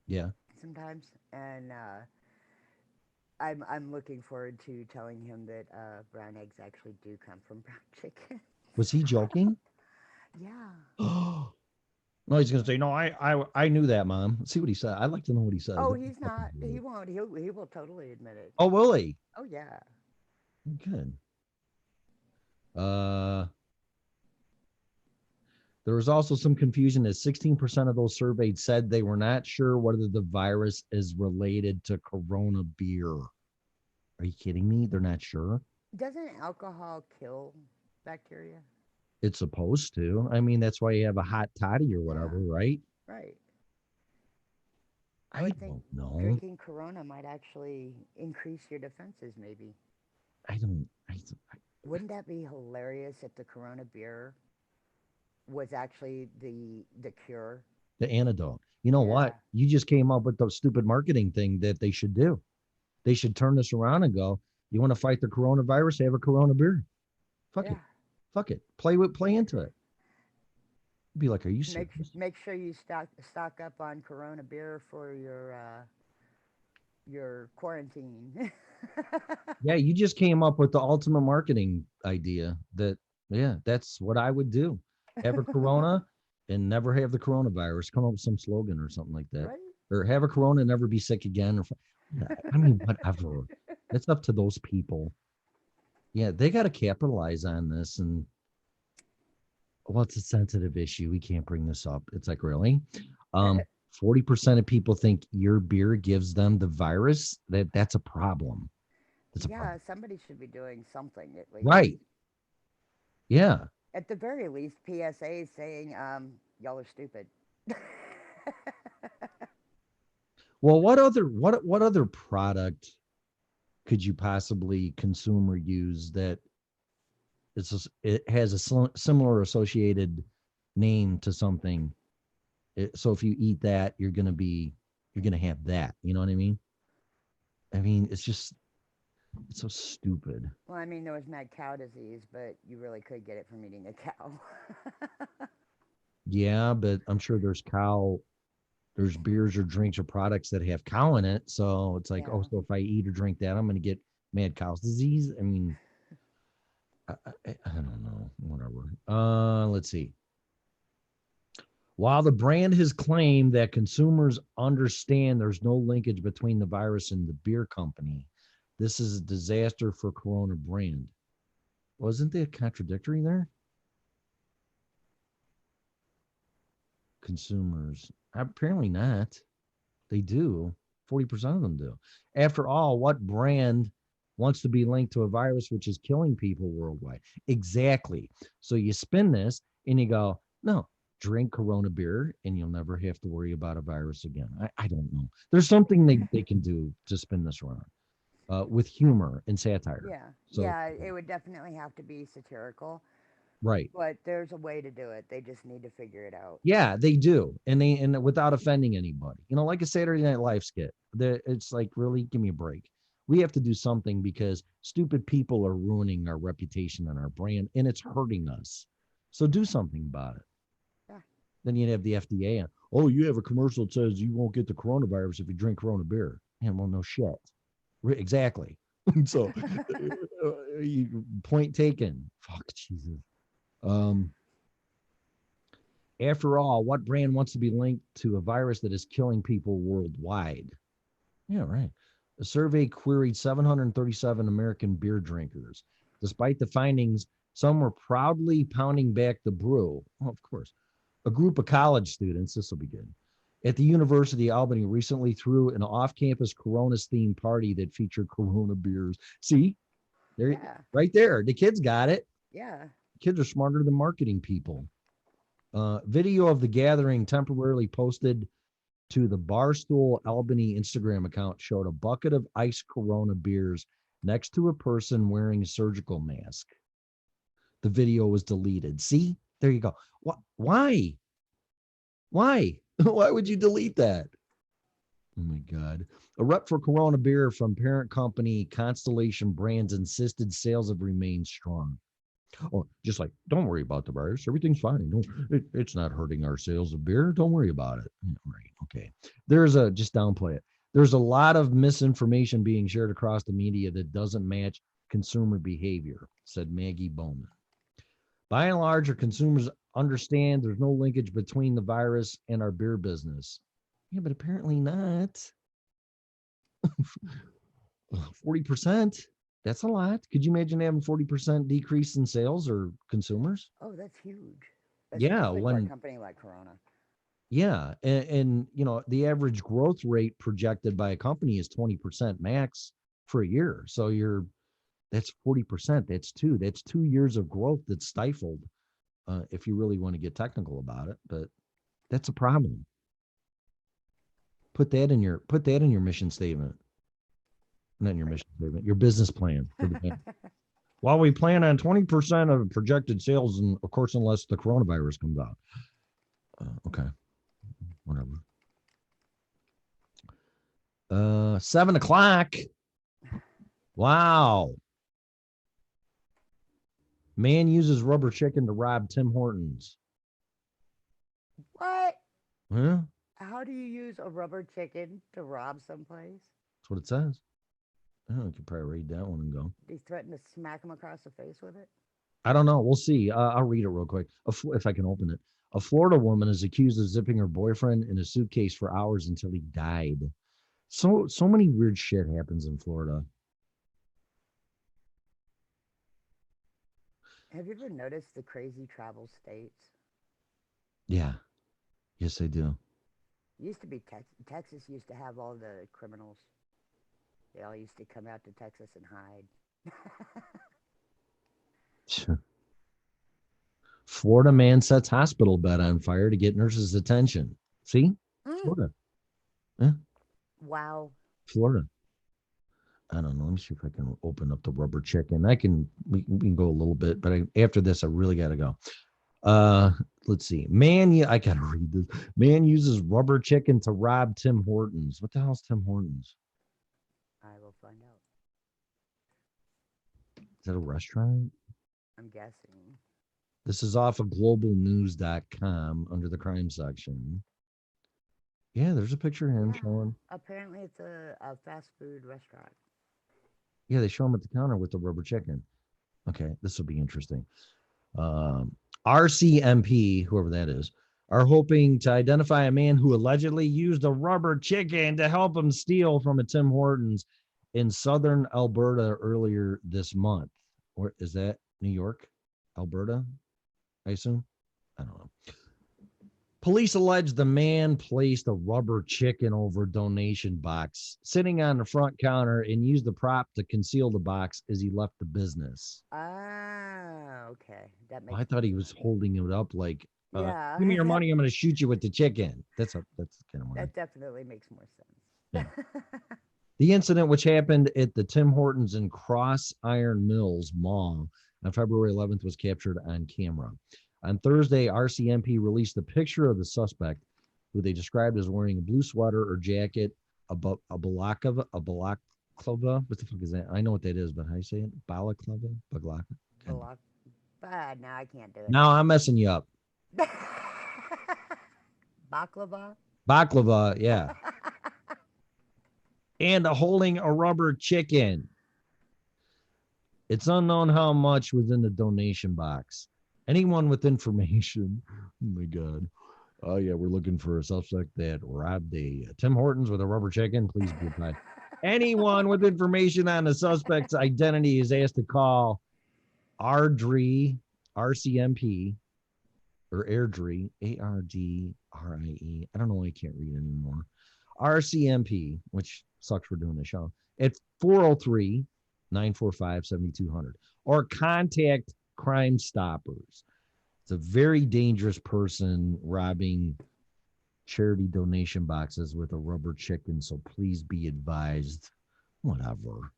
Yeah. Sometimes, and I'm looking forward to telling him that brown eggs actually do come from brown chicken. Was he joking? Yeah. No, he's gonna say, no, I knew that, Mom. Let's see what he said. I'd like to know what he said. Oh, he's not. He won't. He will totally admit it. Oh, will he? Oh, yeah. Good. There was also some confusion as 16% of those surveyed said they were not sure whether the virus is related to Corona beer. Are you kidding me? They're not sure. Doesn't alcohol kill bacteria? It's supposed to. I mean, that's why you have a hot toddy or whatever, right? Right. I would think don't know. drinking Corona might actually increase your defenses, maybe. Wouldn't that be hilarious if the Corona beer was actually the cure? The antidote. You know what? You just came up with the stupid marketing thing that they should do. They should turn this around and go, you want to fight the coronavirus? Have a Corona beer. Fuck it. Fuck it. Play into it. Be like, are you serious? Make sure you stock up on Corona beer for your quarantine. Yeah, you just came up with the ultimate marketing idea that's what I would do. Have a Corona and never have the coronavirus. Come up with some slogan or something like that. Right? Or have a Corona and never be sick again. I mean, whatever. It's up to those people. Yeah, they got to capitalize on this. And well, it's a sensitive issue. We can't bring this up. It's like, really? 40% of people think your beer gives them the virus. That's a problem. That's a Yeah, problem. somebody should be doing something at least. Right. Yeah. At the very least, PSA saying, y'all are stupid. Well, what other product could you possibly consume or use that it has a similar associated name to something? So if you eat that, you're gonna have that. You know what I mean? I mean, it's so stupid. Well, I mean, there was mad cow disease, but you really could get it from eating a cow. Yeah, but I'm sure there's beers or drinks or products that have cow in it. So it's like, Yeah. oh, so if I eat or drink that, I'm gonna get mad cow's disease. I mean, I don't know. Whatever. Let's see. While the brand has claimed that consumers understand there's no linkage between the virus and the beer company, this is a disaster for Corona brand. Wasn't there contradictory there? Consumers. Apparently not. They do. 40% of them do. After all, what brand wants to be linked to a virus which is killing people worldwide? Exactly. So you spin this and you go, no, drink Corona beer and you'll never have to worry about a virus again. I don't know. There's something they can do to spin this around with humor and satire. Yeah. So, Yeah, it would definitely have to be satirical, right. but there's a way to do it. They just need to figure it out. Yeah, they do. And without offending anybody. You know, like a Saturday Night Live skit. It's like, really, give me a break. We have to do something because stupid people are ruining our reputation and our brand, and it's hurting us. So do something about it. Yeah. Then you'd have the FDA on. Oh, you have a commercial that says you won't get the coronavirus if you drink Corona beer. And well, no shit. Exactly. So point taken. Fuck Jesus. After all, what brand wants to be linked to a virus that is killing people worldwide? Yeah, right. A survey queried 737 American beer drinkers. Despite the findings, some were proudly pounding back the brew. Oh, of course. A group of college students, this will be good, at the University of Albany recently threw an off-campus Coronas-themed party that featured Corona beers. See, there, Yeah. right there. The kids got it. Yeah. Kids are smarter than marketing people. Video of the gathering temporarily posted to the Barstool Albany Instagram account showed a bucket of iced Corona beers next to a person wearing a surgical mask. The video was deleted. See, there you go. Why? Why? Why would you delete that? Oh my God. A rep for Corona beer from parent company Constellation Brands insisted sales have remained strong. Oh, just like, don't worry about the virus. Everything's fine. It's not hurting our sales of beer. Don't worry about it. Right. Okay. Just downplay it. There's a lot of misinformation being shared across the media that doesn't match consumer behavior, said Maggie Bowman. By and large, our consumers understand there's no linkage between the virus and our beer business. Yeah, but apparently not. 40%. That's a lot. Could you imagine having 40% decrease in sales or consumers? Oh, that's huge. Yeah, Especially for a company like Corona. Yeah, and you know, the average growth rate projected by a company is 20% max for a year. So that's 40%. That's 2 years of growth that's stifled. If you really want to get technical about it, but that's a problem. Put that in your mission statement. Not in your mission statement, your business plan. While we plan on 20% of projected sales, and of course, unless the coronavirus comes out. Okay, whatever. 7 o'clock. Wow. Man uses rubber chicken to rob Tim Hortons. What? Huh? How do you use a rubber chicken to rob someplace? That's what it says. Oh, I could probably read that one and go. Did he threaten to smack him across the face with it? I don't know. We'll see. I'll read it real quick if I can open it. A Florida woman is accused of zipping her boyfriend in a suitcase for hours until he died. So many weird shit happens in Florida. Have you ever noticed the crazy travel states? Yeah. Yes, I do. Used to be Texas used to have all the criminals. They all used to come out to Texas and hide. Florida man sets hospital bed on fire to get nurses' attention. See? Florida. Yeah, Wow. Florida. I don't know. Let me see if I can open up the rubber chicken. We can go a little bit, but after this, I really got to go. Let's see. I gotta read this. Man uses rubber chicken to rob Tim Hortons. What the hell's Tim Hortons? I will find out. Is that a restaurant? I'm guessing. This is off of globalnews.com under the crime section. Yeah, there's a picture of him showing. Apparently, it's a fast food restaurant. Yeah, they show him at the counter with the rubber chicken. Okay, this will be interesting. RCMP, whoever that is, are hoping to identify a man who allegedly used a rubber chicken to help him steal from a Tim Hortons in southern Alberta earlier this month. Or is that New York, Alberta? I assume. I don't know. Police allege the man placed a rubber chicken over donation box sitting on the front counter and used the prop to conceal the box as he left the business. Ah, okay. That makes I thought he was holding it up like, yeah. give me your money, I'm going to shoot you with the chicken. That's kind of what that definitely makes more sense. Yeah. The incident, which happened at the Tim Hortons in Cross Iron Mills Mall on February 11th, was captured on camera. On Thursday, RCMP released a picture of the suspect, who they described as wearing a blue sweater or jacket, a balaclava. What the fuck is that? I know what that is, but how do you say it? Balaclava? Now I can't do it. Now I'm messing you up. Baklava? Baklava, yeah. And holding a rubber chicken. It's unknown how much was in the donation box. Anyone with information, oh my God. Oh, yeah, we're looking for a suspect that robbed a Tim Hortons with a rubber chicken. Please be advised. Anyone with information on the suspect's identity is asked to call ARDRI, RCMP, or AIRDRI, ARDRIE. I don't know why I can't read anymore. RCMP, which sucks for doing the show, at 403-945-7200, or contact Crime Stoppers. It's a very dangerous person robbing charity donation boxes with a rubber chicken, so please be advised. Whatever.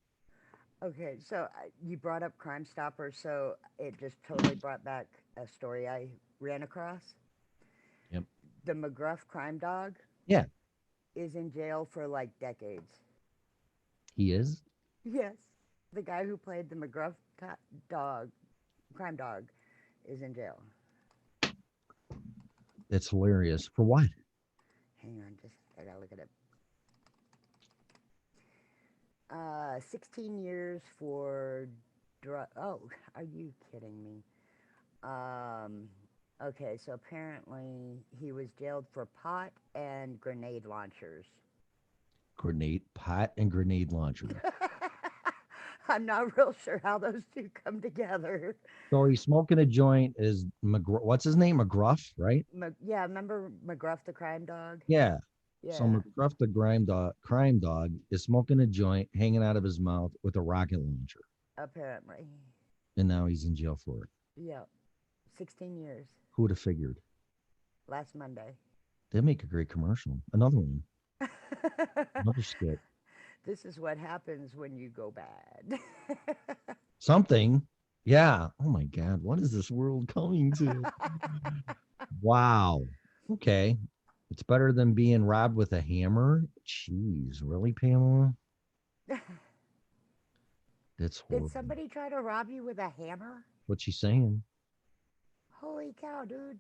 Okay, so you brought up Crime Stoppers, so it just totally brought back a story I ran across. Yep. The McGruff crime dog. Yeah. Is in jail for like decades. He is? Yes. The guy who played the McGruff crime dog, is in jail. It's hilarious. For what? Hang on, I gotta look it up. 16 years for Oh, are you kidding me? Okay, so apparently he was jailed for pot and grenade launchers. Pot and grenade launcher. I'm not real sure how those two come together. So he's smoking a joint. Is what's his name? McGruff, right? Yeah, remember McGruff the crime dog? Yeah. Yeah. So McGruff the crime dog is smoking a joint hanging out of his mouth with a rocket launcher. Apparently. And now he's in jail for it. Yeah. 16 years. Who would have figured? Last Monday. They'd make a great commercial. Another one. Another skit. This is what happens when you go bad. Something. Yeah. Oh my God. What is this world coming to? Wow. Okay. It's better than being robbed with a hammer. Jeez. Really, Pamela? That's horrible. Did somebody try to rob you with a hammer? What's she saying? Holy cow, dude.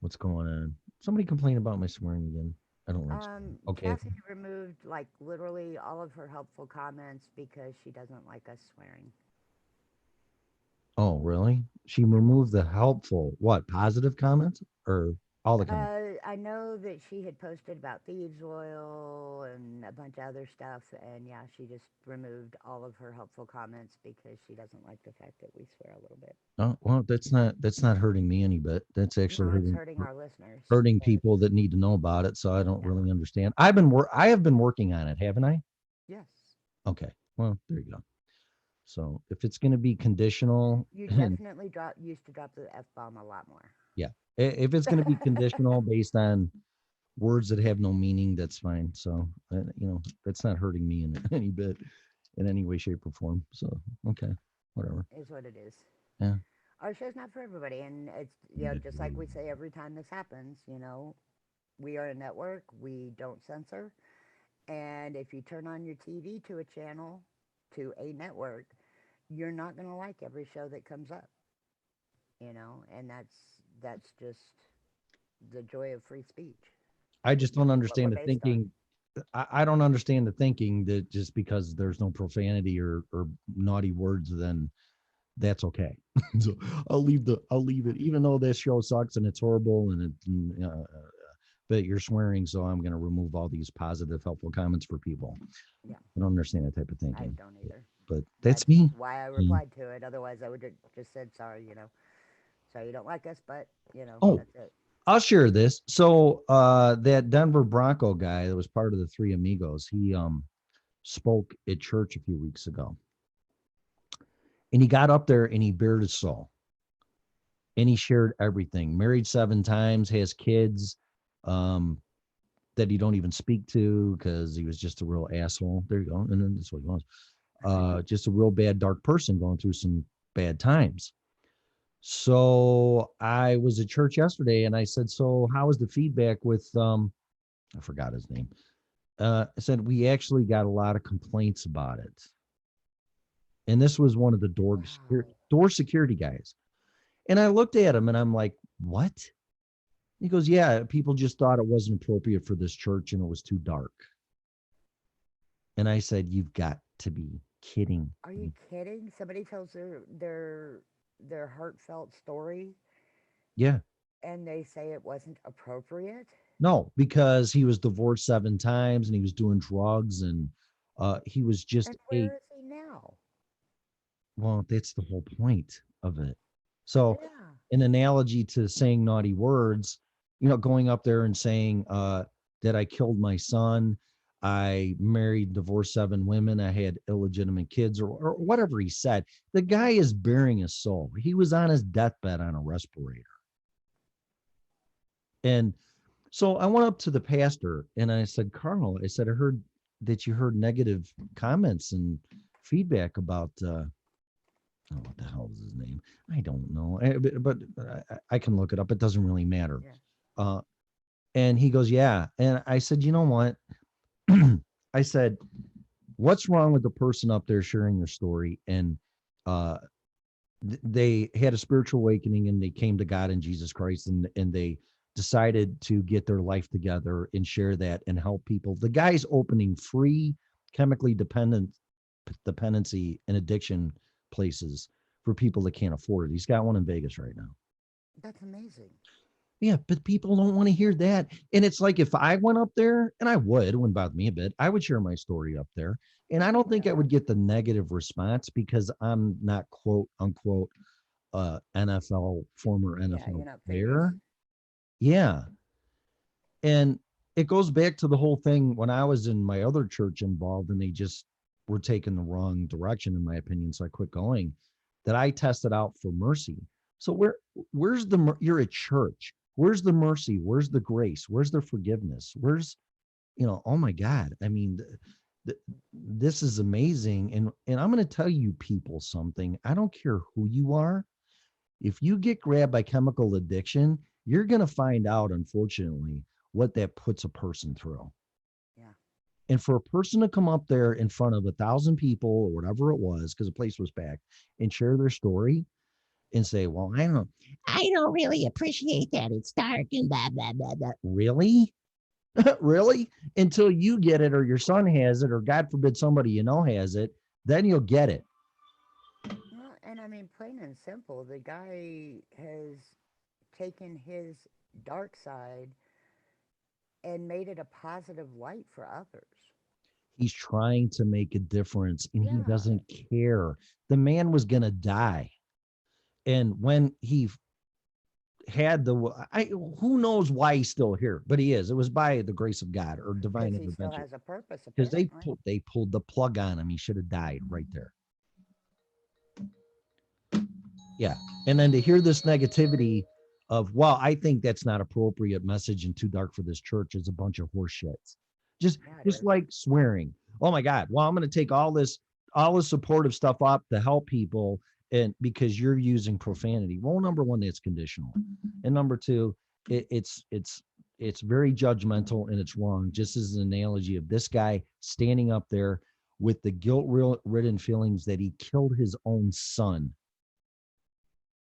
What's going on? Somebody complain about my swearing again. I don't like okay. Cassie removed like literally all of her helpful comments because she doesn't like us swearing. Oh, really? She removed the helpful, what, positive comments? Or All the comments. I know that she had posted about thieves oil and a bunch of other stuff, and yeah, she just removed all of her helpful comments because she doesn't like the fact that we swear a little bit. Oh, well, that's not hurting me any bit. That's actually No, it's hurting our listeners. hurting people that need to know about it. So I don't really understand. I have been working on it, haven't I? Yes. Okay. Well, there you go. So if it's going to be conditional, You and definitely used to drop the F bomb a lot more. yeah, if it's going to be conditional based on words that have no meaning, that's fine. So that's not hurting me in any bit, in any way, shape, or form. So okay, whatever. Is what it is. Yeah. Our show's not for everybody, and it's just like we say every time this happens. We are a network. We don't censor, and if you turn on your TV to a channel, to a network, you're not going to like every show that comes up. And that's just the joy of free speech. I just don't What understand we're the based thinking. I don't understand the thinking that just because there's no profanity or naughty words, then that's okay. So I'll leave it, even though this show sucks and it's horrible but you're swearing, so I'm going to remove all these positive, helpful comments for people. Yeah. I don't understand that type of I thinking. don't either. But that's me. Why I replied to it. Otherwise, I would have just said sorry. Sorry you don't like us, but Oh, that's it. I'll share this. So that Denver Bronco guy that was part of the Three Amigos, he spoke at church a few weeks ago. And he got up there and he bared his soul. And he shared everything. Married 7 times, has kids that he don't even speak to because he was just a real asshole. There you go. And then that's what he was. Just a real bad, dark person going through some bad times. So I was at church yesterday and I said, so how was the feedback with, I forgot his name. I said, we actually got a lot of complaints about it. And this was one of the door security guys. And I looked at him and I'm like, what? He goes, yeah, people just thought it wasn't appropriate for this church and it was too dark. And I said, you've got to be kidding. Are you kidding? Somebody tells their heartfelt story. Yeah. And they say it wasn't appropriate. No, because he was divorced 7 times and he was doing drugs and he was just and where is he now? Well, that's the whole point of it. So an analogy to saying naughty words, going up there and saying that I killed my son, I married, divorced 7 women, I had illegitimate kids, or whatever he said. The guy is bearing his soul. He was on his deathbed on a respirator. And so I went up to the pastor and I said, Carl, I said, I heard that you heard negative comments and feedback about, what the hell is his name? I don't know, but I can look it up. It doesn't really matter. Yeah. And he goes, yeah. And I said, you know what? I said, what's wrong with the person up there sharing their story? And they had a spiritual awakening and they came to God in Jesus Christ and they decided to get their life together and share that and help people. The guy's opening free chemically dependency and addiction places for people that can't afford it. He's got one in Vegas right now. That's amazing. Yeah, but people don't want to hear that. And it's like if I went up there, and I would, it wouldn't bother me a bit, I would share my story up there. And I don't think I would get the negative response because I'm not quote unquote NFL, former NFL player. Yeah. And it goes back to the whole thing when I was in my other church involved and they just were taking the wrong direction, in my opinion. So I quit going, that I tested out for mercy. So where's you're a church. Where's the mercy? Where's the grace? Where's the forgiveness? Where's, oh my God. I mean, this is amazing. And I'm going to tell you people something. I don't care who you are. If you get grabbed by chemical addiction, you're going to find out, unfortunately, what that puts a person through. Yeah. And for a person to come up there in front of 1,000 people or whatever it was, because the place was packed, and share their story and say, well, I don't really appreciate that. It's dark and blah, blah, blah, blah. Really? Really? Until you get it or your son has it, or God forbid somebody has it, then you'll get it. Well, and I mean, plain and simple, the guy has taken his dark side and made it a positive light for others. He's trying to make a difference and he Yeah. doesn't care. The man was going to die. And when he had who knows why he's still here, but he is. It was by the grace of God or divine Because he still intervention. has a purpose, Because apparently. they pulled the plug on him. He should have died right there. Yeah. And then to hear this negativity of, well, I think that's not appropriate message and too dark for this church is a bunch of horse shits. Just like swearing. Oh my God. Well, I'm going to take all this supportive stuff up to help people, and because you're using profanity. Well, number one, that's conditional. And number two, it's very judgmental and it's wrong. Just as an analogy of this guy standing up there with the guilt-ridden feelings that he killed his own son,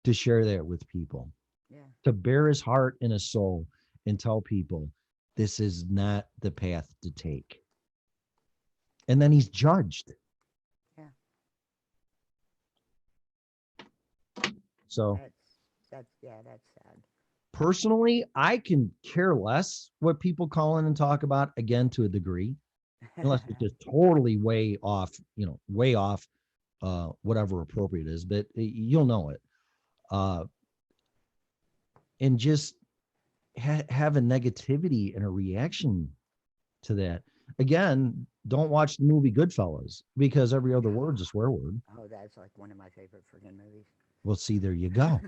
to share that with people, to bare his heart and his soul and tell people this is not the path to take. And then he's judged. Yeah. So that's sad. Personally, I can care less what people call in and talk about, again, to a degree, unless it's just totally way off, whatever appropriate is, but you'll know it. And just have a negativity and a reaction to that. Again, don't watch the movie Goodfellas because every other word's a swear word. Oh, that's like one of my favorite friggin' movies. Well, see, there you go.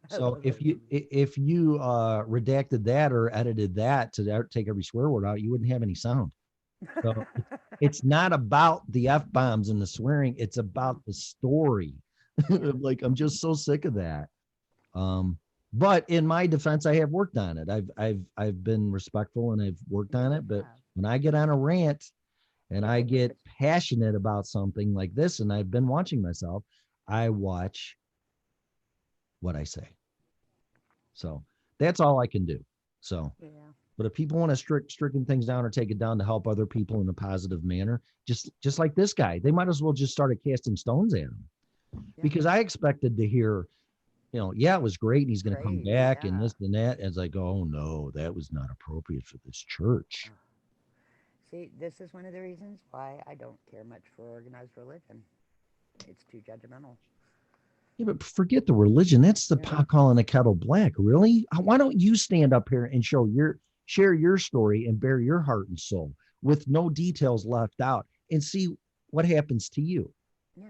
So if you redacted that or edited that to take every swear word out, you wouldn't have any sound. So it's not about the F-bombs and the swearing. It's about the story. Like, I'm just so sick of that. But in my defense, I have worked on it. I've been respectful and I've worked on it. But when I get on a rant and I get passionate about something like this, and I've been watching myself, I watch what I say. So that's all I can do. So, but if people want to stricken things down or take it down to help other people in a positive manner, just like this guy, they might as well just started casting stones at him, because I expected to hear, it was great, and he's going to come back and this and that. As I go, oh no, that was not appropriate for this church. See, this is one of the reasons why I don't care much for organized religion. It's too judgmental. Yeah, but forget the religion. That's the pot calling the kettle black. Really? Why don't you stand up here and share your story and bare your heart and soul with no details left out and see what happens to you? Yeah.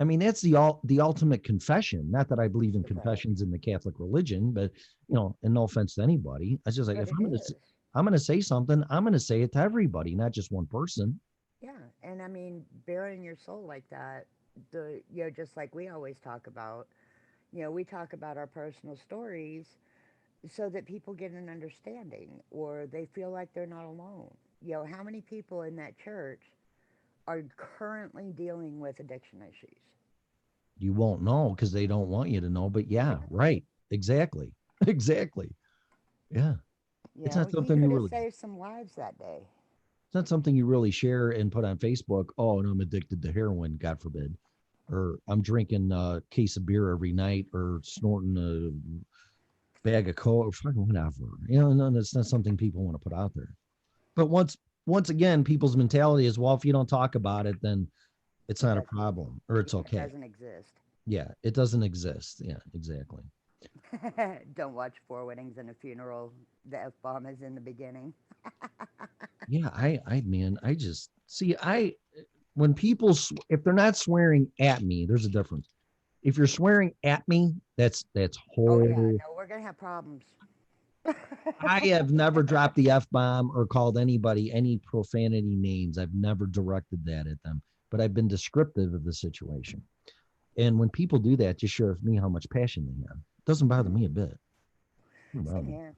I mean, that's the ultimate confession. Not that I believe in confessions in the Catholic religion, but and no offense to anybody. I was just like, if I'm going to say something, I'm going to say it to everybody, not just one person. Yeah, and I mean, bearing your soul like that, just like we always talk about, we talk about our personal stories so that people get an understanding or they feel like they're not alone. How many people in that church are currently dealing with addiction issues? You won't know because they don't want you to know, but yeah, right. Exactly. Exactly. Yeah. It's not something you really saved some lives that day. It's not something you really share and put on Facebook. Oh, and I'm addicted to heroin, God forbid. Or I'm drinking a case of beer every night or snorting a bag of coke or fucking whatever. No, that's not something people want to put out there. But once again, people's mentality is, well, if you don't talk about it, then it's not a problem or it's okay. It doesn't exist. Yeah, it doesn't exist. Yeah, exactly. Don't watch 4 Weddings and a Funeral. The F-bomb is in the beginning. Yeah, I just see, when people, if they're not swearing at me, there's a difference. If you're swearing at me, that's whole. Oh yeah, no, we're gonna have problems. I have never dropped the F-bomb or called anybody any profanity names. I've never directed that at them, but I've been descriptive of the situation. And when people do that, just share with me how much passion they have. It doesn't bother me a bit. Same here.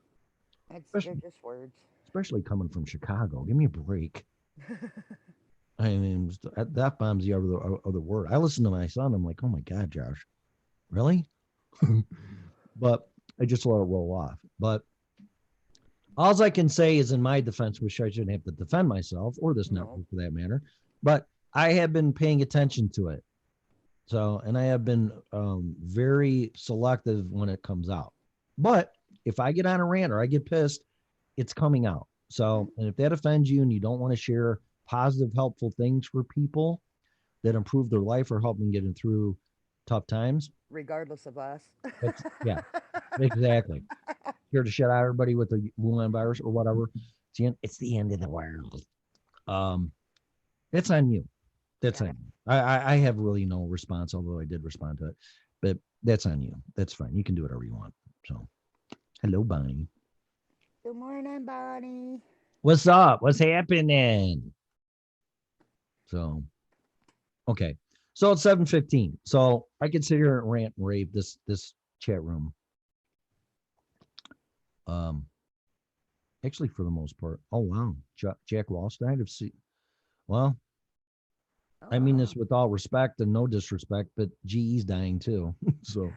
They're just words. Especially coming from Chicago. Give me a break. I mean, that bomb's the other word. I listen to my son. I'm like, oh my God, Josh, really? But I just let it roll off. But all I can say is, in my defense, which I shouldn't have to defend myself or this network for that matter, but I have been paying attention to it. So, and I have been very selective when it comes out. But if I get on a rant or I get pissed, it's coming out. So, and if that offends you and you don't want to share positive, helpful things for people that improve their life or help them get through tough times, Regardless of us. that's, yeah, exactly. Here to shut out everybody with the Wuhan virus or whatever. It's the end of the world. It's on you. That's on you. I have really no response, although I did respond to it. But that's on you. That's fine. You can do whatever you want. So, hello, Bonnie. Good morning, Bonnie. What's up? What's happening? So, okay. So it's 7:15. So I can sit here and rant and rave this chat room. Actually, for the most part. Oh wow, Jack Walsh died of well, Oh, I mean wow. this with all respect and no disrespect, but GE's dying too. So,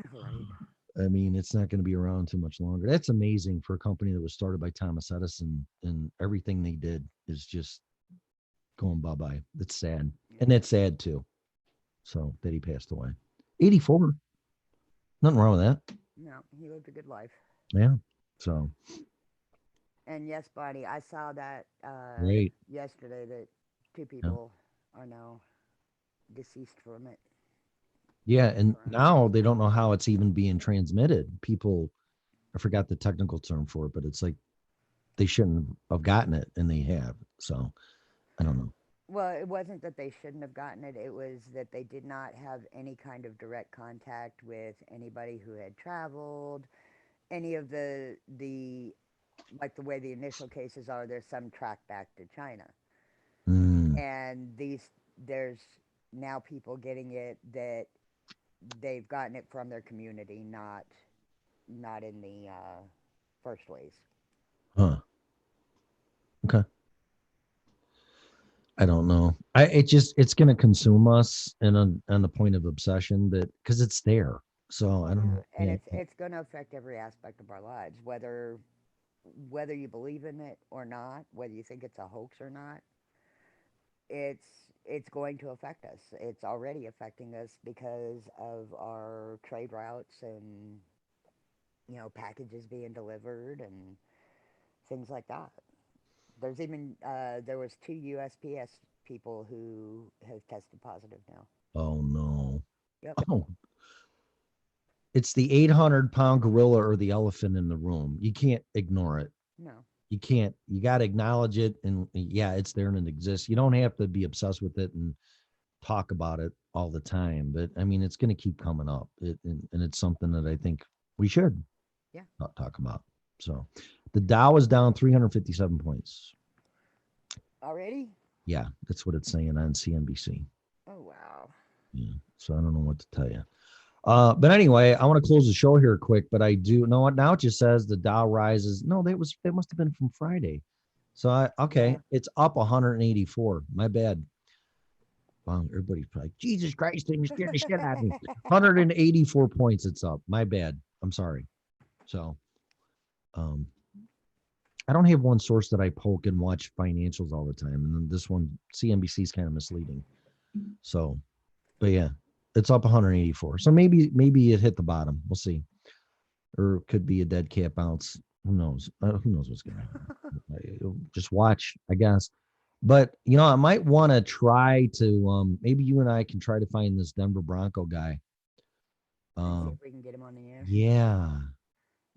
I mean, it's not going to be around too much longer. That's amazing for a company that was started by Thomas Edison, and everything they did is just going bye-bye. It's sad. And that's sad too. So that he passed away. 84. Nothing wrong with that. No, he lived a good life. Yeah. So, And yes, Bonnie, I saw that great. yesterday that two Yeah. people are now deceased from it. Yeah, and now they don't know how it's even being transmitted. People, I forgot the technical term for it, but it's like they shouldn't have gotten it, and they have. So I don't know. Well, it wasn't that they shouldn't have gotten it. It was that they did not have any kind of direct contact with anybody who had traveled. Any of the like the way the initial cases are, there's some track back to China. Mm, And there's now people getting it that they've gotten it from their community, not in the first ways. huh. Okay. I don't know. It's going to consume us and on the point of obsession, but because it's there. So I don't know. And Yeah. it's going to affect every aspect of our lives, whether you believe in it or not, whether you think it's a hoax or not. It's going to affect us. It's already affecting us because of our trade routes and packages being delivered and things like that. There's even there was two USPS people who have tested positive now. Oh no. Yep. Oh, it's the 800-pound gorilla or the elephant in the room. You can't ignore it. No. You can't. You got to acknowledge it, and yeah, it's there and it exists. You don't have to be obsessed with it and talk about it all the time. But I mean, it's going to keep coming up, and it's something that I think we should Yeah. not talk about. So, the Dow is down 357 points. Already? Yeah, that's what it's saying on CNBC. Oh wow. Yeah, so I don't know what to tell you. But anyway, I want to close the show here quick, but I do know what now it just says the Dow rises. No, it must have been from Friday. So okay, Yeah. it's up 184. My bad. Wow, everybody's probably Jesus Christ, and you scared the shit out of me. 184 points it's up. My bad. I'm sorry. So um I don't have one source that I poke and watch financials all the time. And then this one, CNBC, is kind of misleading. So, but yeah, it's up 184. So maybe it hit the bottom. We'll see. Or it could be a dead cat bounce. Who knows? Who knows what's going to happen? Just watch, I guess. But I might want to try to maybe you and I can try to find this Denver Bronco guy. And see if we can get him on the air. Yeah.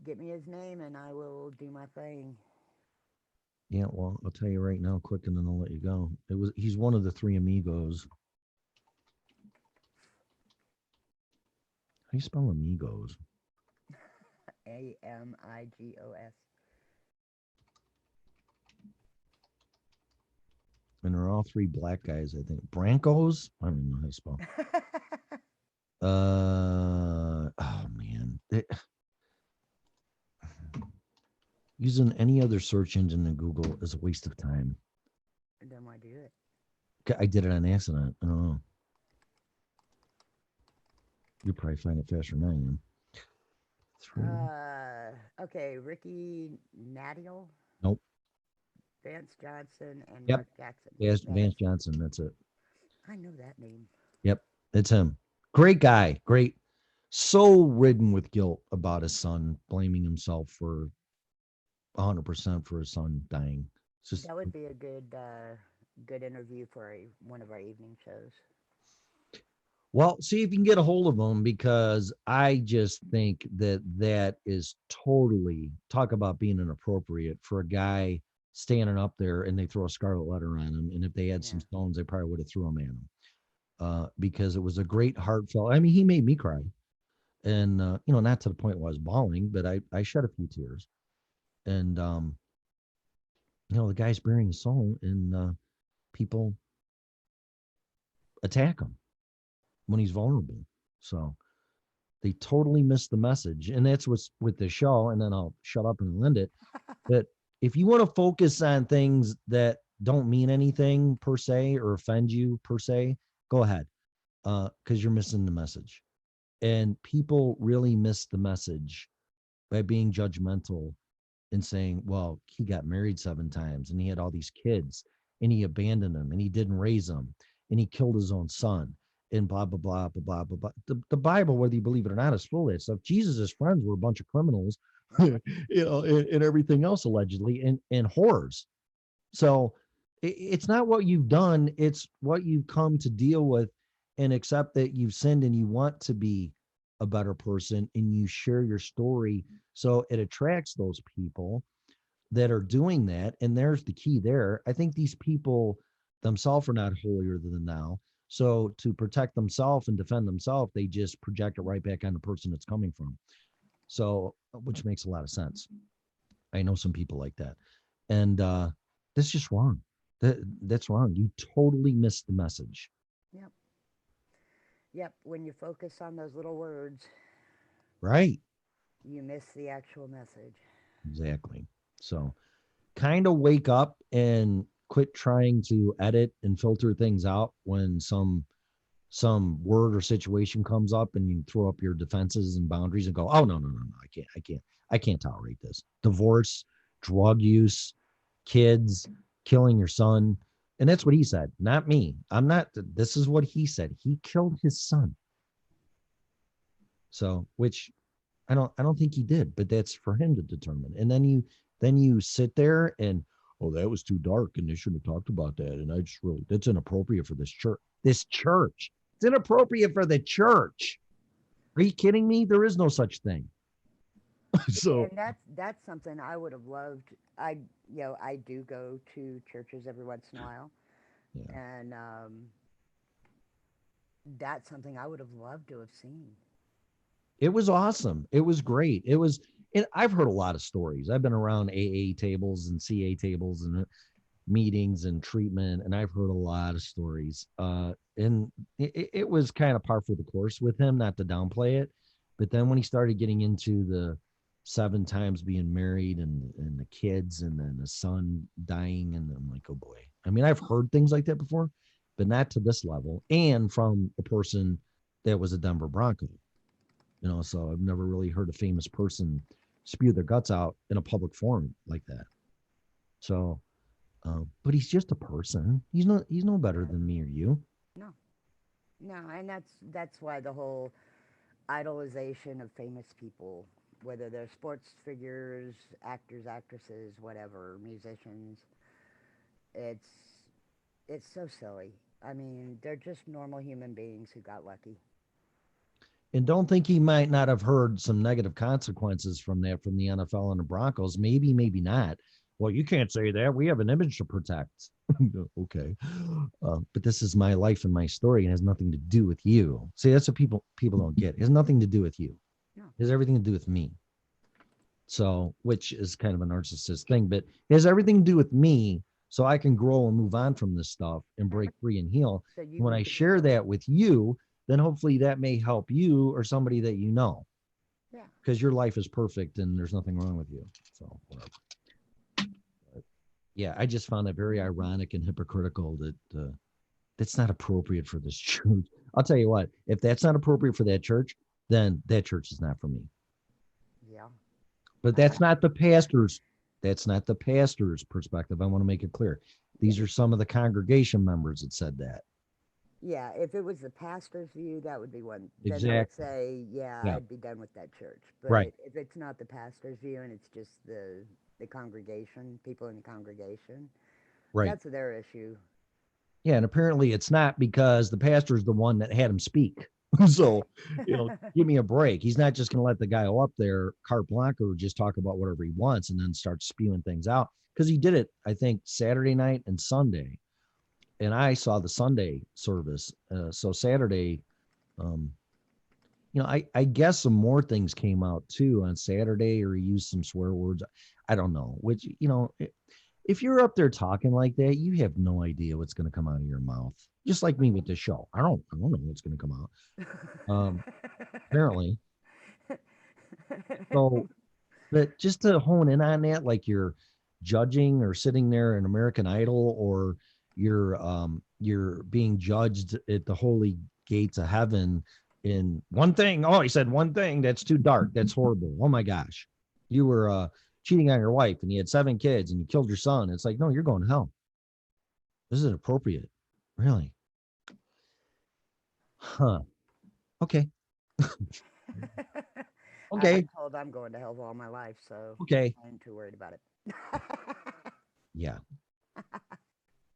Get me his name and I will do my thing. Yeah, well, I'll tell you right now, quick, and then I'll let you go. He's one of the three amigos. How do you spell amigos? AMIGOS. And they're all three black guys, I think. Brancos? I don't know how to spell. Oh man. Using any other search engine than Google is a waste of time. And then why do it? I did it on accident. I don't know. You'll probably find it faster than I am. Okay, Ricky Nadiel, Nope. Vance Johnson, and Yep. Mark Jackson. Vance Johnson. That's it. I know that name. Yep. It's him. Great guy. Great. So ridden with guilt about his son, blaming himself for 100% for his son dying. It's just, That would be a good interview for one of our evening shows. well, see if you can get a hold of him, because I just think that that is totally, talk about being inappropriate for a guy standing up there and they throw a scarlet letter on him. And if they had some Yeah. stones, they probably would have threw them at him. Because it was a great heartfelt. I mean, he made me cry, and not to the point where I was bawling, but I shed a few tears. And the guy's bearing his soul, and people attack him when he's vulnerable. So they totally missed the message, and that's what's with the show. And then I'll shut up and end it. But if you want to focus on things that don't mean anything per se or offend you per se, go ahead, because you're missing the message. And people really miss the message by being judgmental and saying, well, he got married 7 times and he had all these kids and he abandoned them and he didn't raise them and he killed his own son and blah, blah, blah, blah, blah, blah, blah. The Bible, whether you believe it or not, is full of that stuff. Jesus' friends were a bunch of criminals, and everything else allegedly, and whores. So it's not what you've done, it's what you've come to deal with, and accept that you've sinned and you want to be a better person, and you share your story so it attracts those people that are doing that. And there's the key there. I think these people themselves are not holier than thou. So to protect themselves and defend themselves, they just project it right back on the person it's coming from. So, which makes a lot of sense. I know some people like that. And that's just wrong. That's wrong. You totally missed the message. Yep. Yep. When you focus on those little words, Right. you miss the actual message. Exactly. So kind of wake up and quit trying to edit and filter things out when some word or situation comes up, and you throw up your defenses and boundaries and go, oh, no, I can't tolerate this. Divorce, drug use, kids, killing your son. And that's what he said, not me. I'm not, this is what he said. He killed his son. So, which I don't think he did, but that's for him to determine. And then you sit there and, oh, that was too dark and they shouldn't have talked about that. And I just really, that's inappropriate for this church. This church. It's inappropriate for the church. Are you kidding me? There is no such thing. So, and that's something I would have loved. I do go to churches every once in a while, yeah. and that's something I would have loved to have seen. It was awesome. It was great. It was, and I've heard a lot of stories. I've been around AA tables and CA tables and meetings and treatment, and I've heard a lot of stories. And it was kind of par for the course with him, not to downplay it. But then when he started getting into the 7 times being married and the kids and then the son dying, and I'm like, oh boy. I mean, I've heard things like that before, but not to this level, and from a person that was a Denver Bronco. So I've never really heard a famous person spew their guts out in a public forum like that. So, but he's just a person. He's no better than me or you. No, and that's why the whole idolization of famous people, whether they're sports figures, actors, actresses, whatever, musicians, it's so silly. I mean, they're just normal human beings who got lucky. And don't think he might not have heard some negative consequences from that, from the NFL and the Broncos. Maybe, maybe not. Well, you can't say that. We have an image to protect. Okay. But this is my life and my story. It has nothing to do with you. See, that's what people don't get. It has nothing to do with you. No. It has everything to do with me. So, which is kind of a narcissist thing, but it has everything to do with me, so I can grow and move on from this stuff and break free and heal. So When I share that with you, then hopefully that may help you or somebody that you know. Yeah. Because your life is perfect and there's nothing wrong with you. So, whatever. But, yeah, I just found it very ironic and hypocritical that that's not appropriate for this church. I'll tell you what, if that's not appropriate for that church, then that church is not for me. Yeah. But that's not the pastor's perspective. I want to make it clear. These are some of the congregation members that said that. Yeah, if it was the pastor's view, that would be one. Then I would Exactly. say, yeah, Yeah. I'd be done with that church. But Right. if it's not the pastor's view and it's just the congregation, people in the congregation, Right. that's their issue. Yeah, and apparently it's not because the pastor's the one that had him speak. So, give me a break. He's not just going to let the guy up there carte blanche or just talk about whatever he wants and then start spewing things out. Because he did it, I think, Saturday night and Sunday. And I saw the Sunday service. So Saturday, um, I guess some more things came out too on Saturday, or he used some swear words. I don't know. Which, if you're up there talking like that, you have no idea what's going to come out of your mouth. Just like me with the show. I don't know what's going to come out. Apparently. So, but just to hone in on that, like you're judging or sitting there in American Idol, or you're being judged at the holy gates of heaven in one thing. Oh, he said one thing. That's too dark. That's horrible. Oh my gosh. You were cheating on your wife and you had 7 kids and you killed your son. It's like, no, you're going to hell. This is inappropriate. Really? Huh. Okay. Okay. I'm told I'm going to hell all my life, so Okay. I ain't too worried about it. Yeah.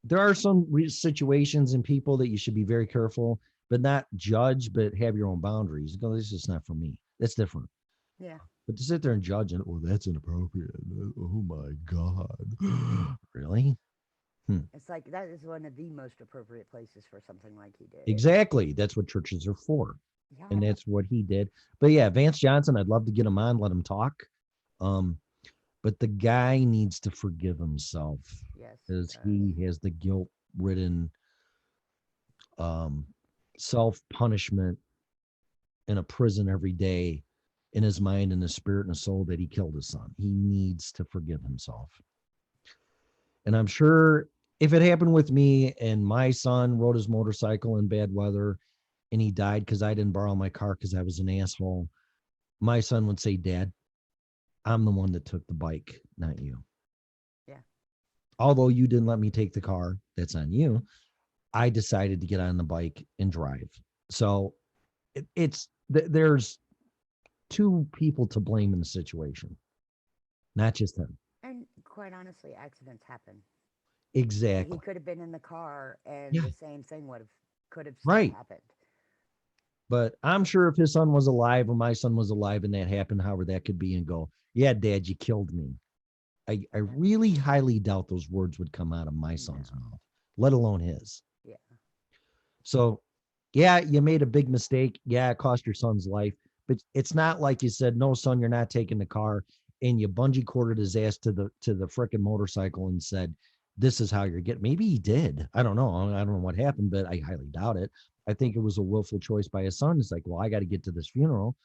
There are some situations and people that you should be very careful, but not judge, but have your own boundaries. Go, this is not for me. That's different. Yeah. But to sit there and judge and, oh, that's inappropriate. Oh my God. Really? It's like that is one of the most appropriate places for something like he did. Exactly. That's what churches are for. Yeah. And that's what he did. But yeah, Vance Johnson, I'd love to get him on, let him talk. But the guy needs to forgive himself. Yes. Because he has the guilt-ridden self-punishment in a prison every day in his mind and his spirit and his soul that he killed his son. He needs to forgive himself. And I'm sure if it happened with me and my son rode his motorcycle in bad weather and he died because I didn't borrow my car because I was an asshole, my son would say, Dad, I'm the one that took the bike, not you. Yeah. Although you didn't let me take the car, that's on you. I decided to get on the bike and drive. So there's 2 people to blame in the situation, not just him. And quite honestly, accidents happen. Exactly. He could have been in the car and Yeah. the same thing could have still Right. happened. But I'm sure if his son was alive or my son was alive and that happened, however that could be, and go, yeah, Dad, you killed me. I really highly doubt those words would come out of my son's mouth, let alone his. Yeah. So, yeah, you made a big mistake. Yeah, it cost your son's life. But it's not like you said, no, son, you're not taking the car, and you bungee corded his ass to the frickin' motorcycle and said, this is how you're getting. Maybe he did. I don't know. I don't know what happened, but I highly doubt it. I think it was a willful choice by his son. It's like, well, I got to get to this funeral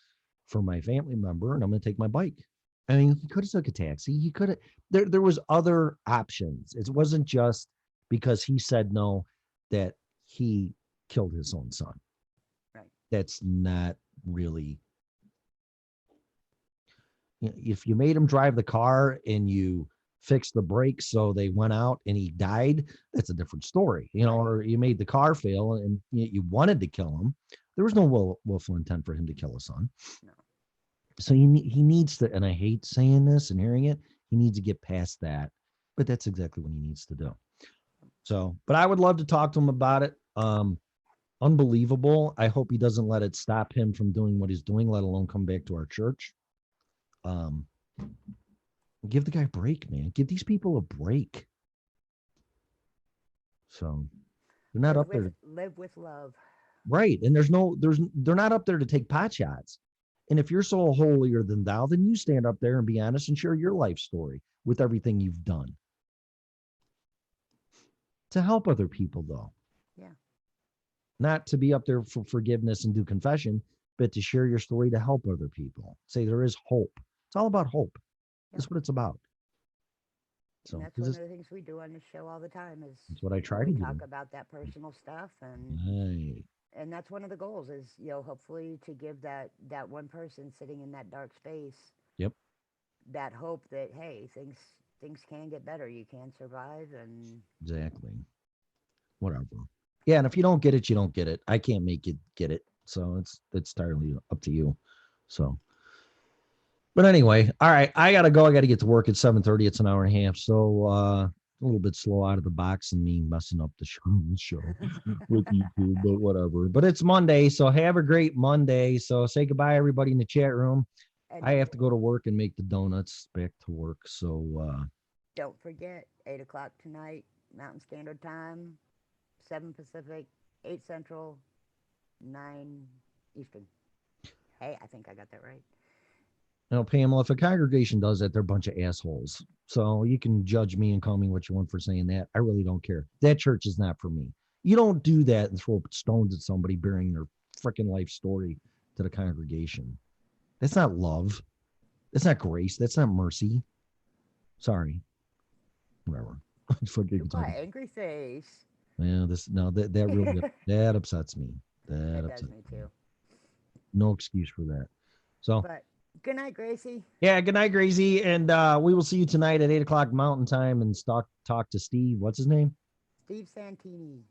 for my family member, and I'm going to take my bike. I mean, he could have took a taxi. He could have. There was other options. It wasn't just because he said no that he killed his own son. Right. That's not really. If you made him drive the car and you fixed the brakes so they went out and he died, that's a different story. Or you made the car fail and you wanted to kill him. There was no willful intent for him to kill his son. No. So he needs to, and I hate saying this and hearing it, he needs to get past that. But that's exactly what he needs to do. So, but I would love to talk to him about it. Unbelievable. I hope he doesn't let it stop him from doing what he's doing, let alone come back to our church. Give the guy a break, man. Give these people a break. So they're not up there. Live with love. Right. And they're not up there to take pot shots. And if you're so holier than thou, then you stand up there and be honest and share your life story with everything you've done. To help other people, though. Yeah. Not to be up there for forgiveness and do confession, but to share your story to help other people. Say there is hope. It's all about hope. That's what it's about. So And that's one of the things we do on this show all the time is that's what I try to do. Talk about that personal stuff and that's one of the goals is, hopefully to give that one person sitting in that dark space. Yep. That hope that, hey, things can get better. You can survive and exactly. Whatever. Yeah, and if you don't get it, you don't get it. I can't make you get it. So it's entirely up to you. So but anyway, all right, I gotta go. I gotta get to work at 7:30. It's an hour and a half. So a little bit slow out of the box and me messing up the show with YouTube, but whatever. But it's Monday, so have a great Monday. So say goodbye, everybody in the chat room. And I have to go to work and make the donuts back to work. So don't forget, 8 o'clock tonight, Mountain Standard Time, 7 Pacific, 8 Central, 9 Eastern. Hey, I think I got that right. now, Pamela, if a congregation does that, they're a bunch of assholes. So you can judge me and call me what you want for saying that. I really don't care. That church is not for me. You don't do that and throw stones at somebody bearing their freaking life story to the congregation. That's not love. That's not grace. That's not mercy. Sorry. Whatever. Goodbye, angry face. Yeah, that really that upsets me. That does me too. No excuse for that. So But good night, Gracie. yeah, good night, Gracie. And we will see you tonight at 8 o'clock Mountain Time and talk to Steve. What's his name? Steve Santini.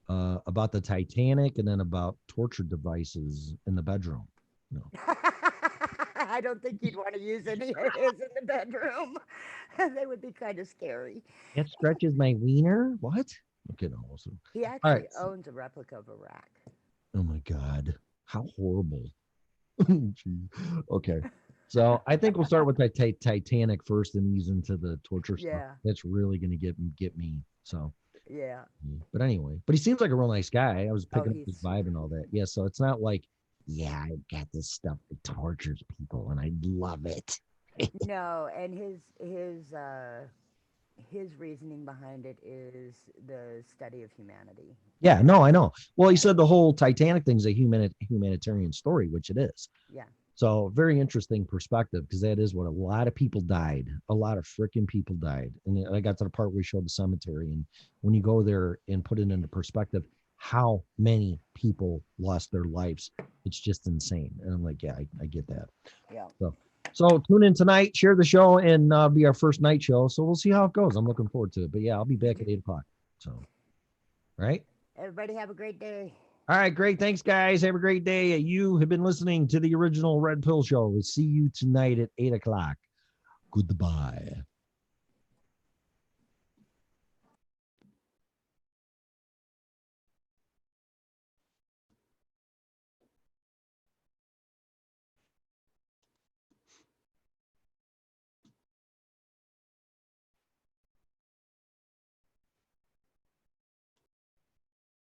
About the Titanic and then about torture devices in the bedroom. No. I don't think you'd want to use any of his in the bedroom. They would be kind of scary. It stretches my wiener. What? Okay, no. Awesome. He actually owns a replica of a rack. Oh my God. How horrible. Okay. So I think we'll start with that Titanic first and ease into the torture stuff. That's really going to get me. So yeah. But anyway, but he seems like a real nice guy. I was picking up his vibe and all that. Yeah. So it's not like, yeah, I got this stuff that tortures people and I love it. No, and his reasoning behind it is the study of humanity. Yeah, no, I know. Well, he said the whole Titanic thing is a humanitarian story, which it is. Yeah. So very interesting perspective because that is what a lot of people died. A lot of freaking people died. And I got to the part where we showed the cemetery. And when you go there and put it into perspective, how many people lost their lives, it's just insane. And I'm like, yeah, I get that. Yeah. So tune in tonight, share the show, and be our first night show. So we'll see how it goes. I'm looking forward to it. But yeah, I'll be back at 8 o'clock. So, all right. Everybody have a great day. All right, great. Thanks, guys. Have a great day. You have been listening to the original Red Pill Show. We'll see you tonight at 8 o'clock. Goodbye.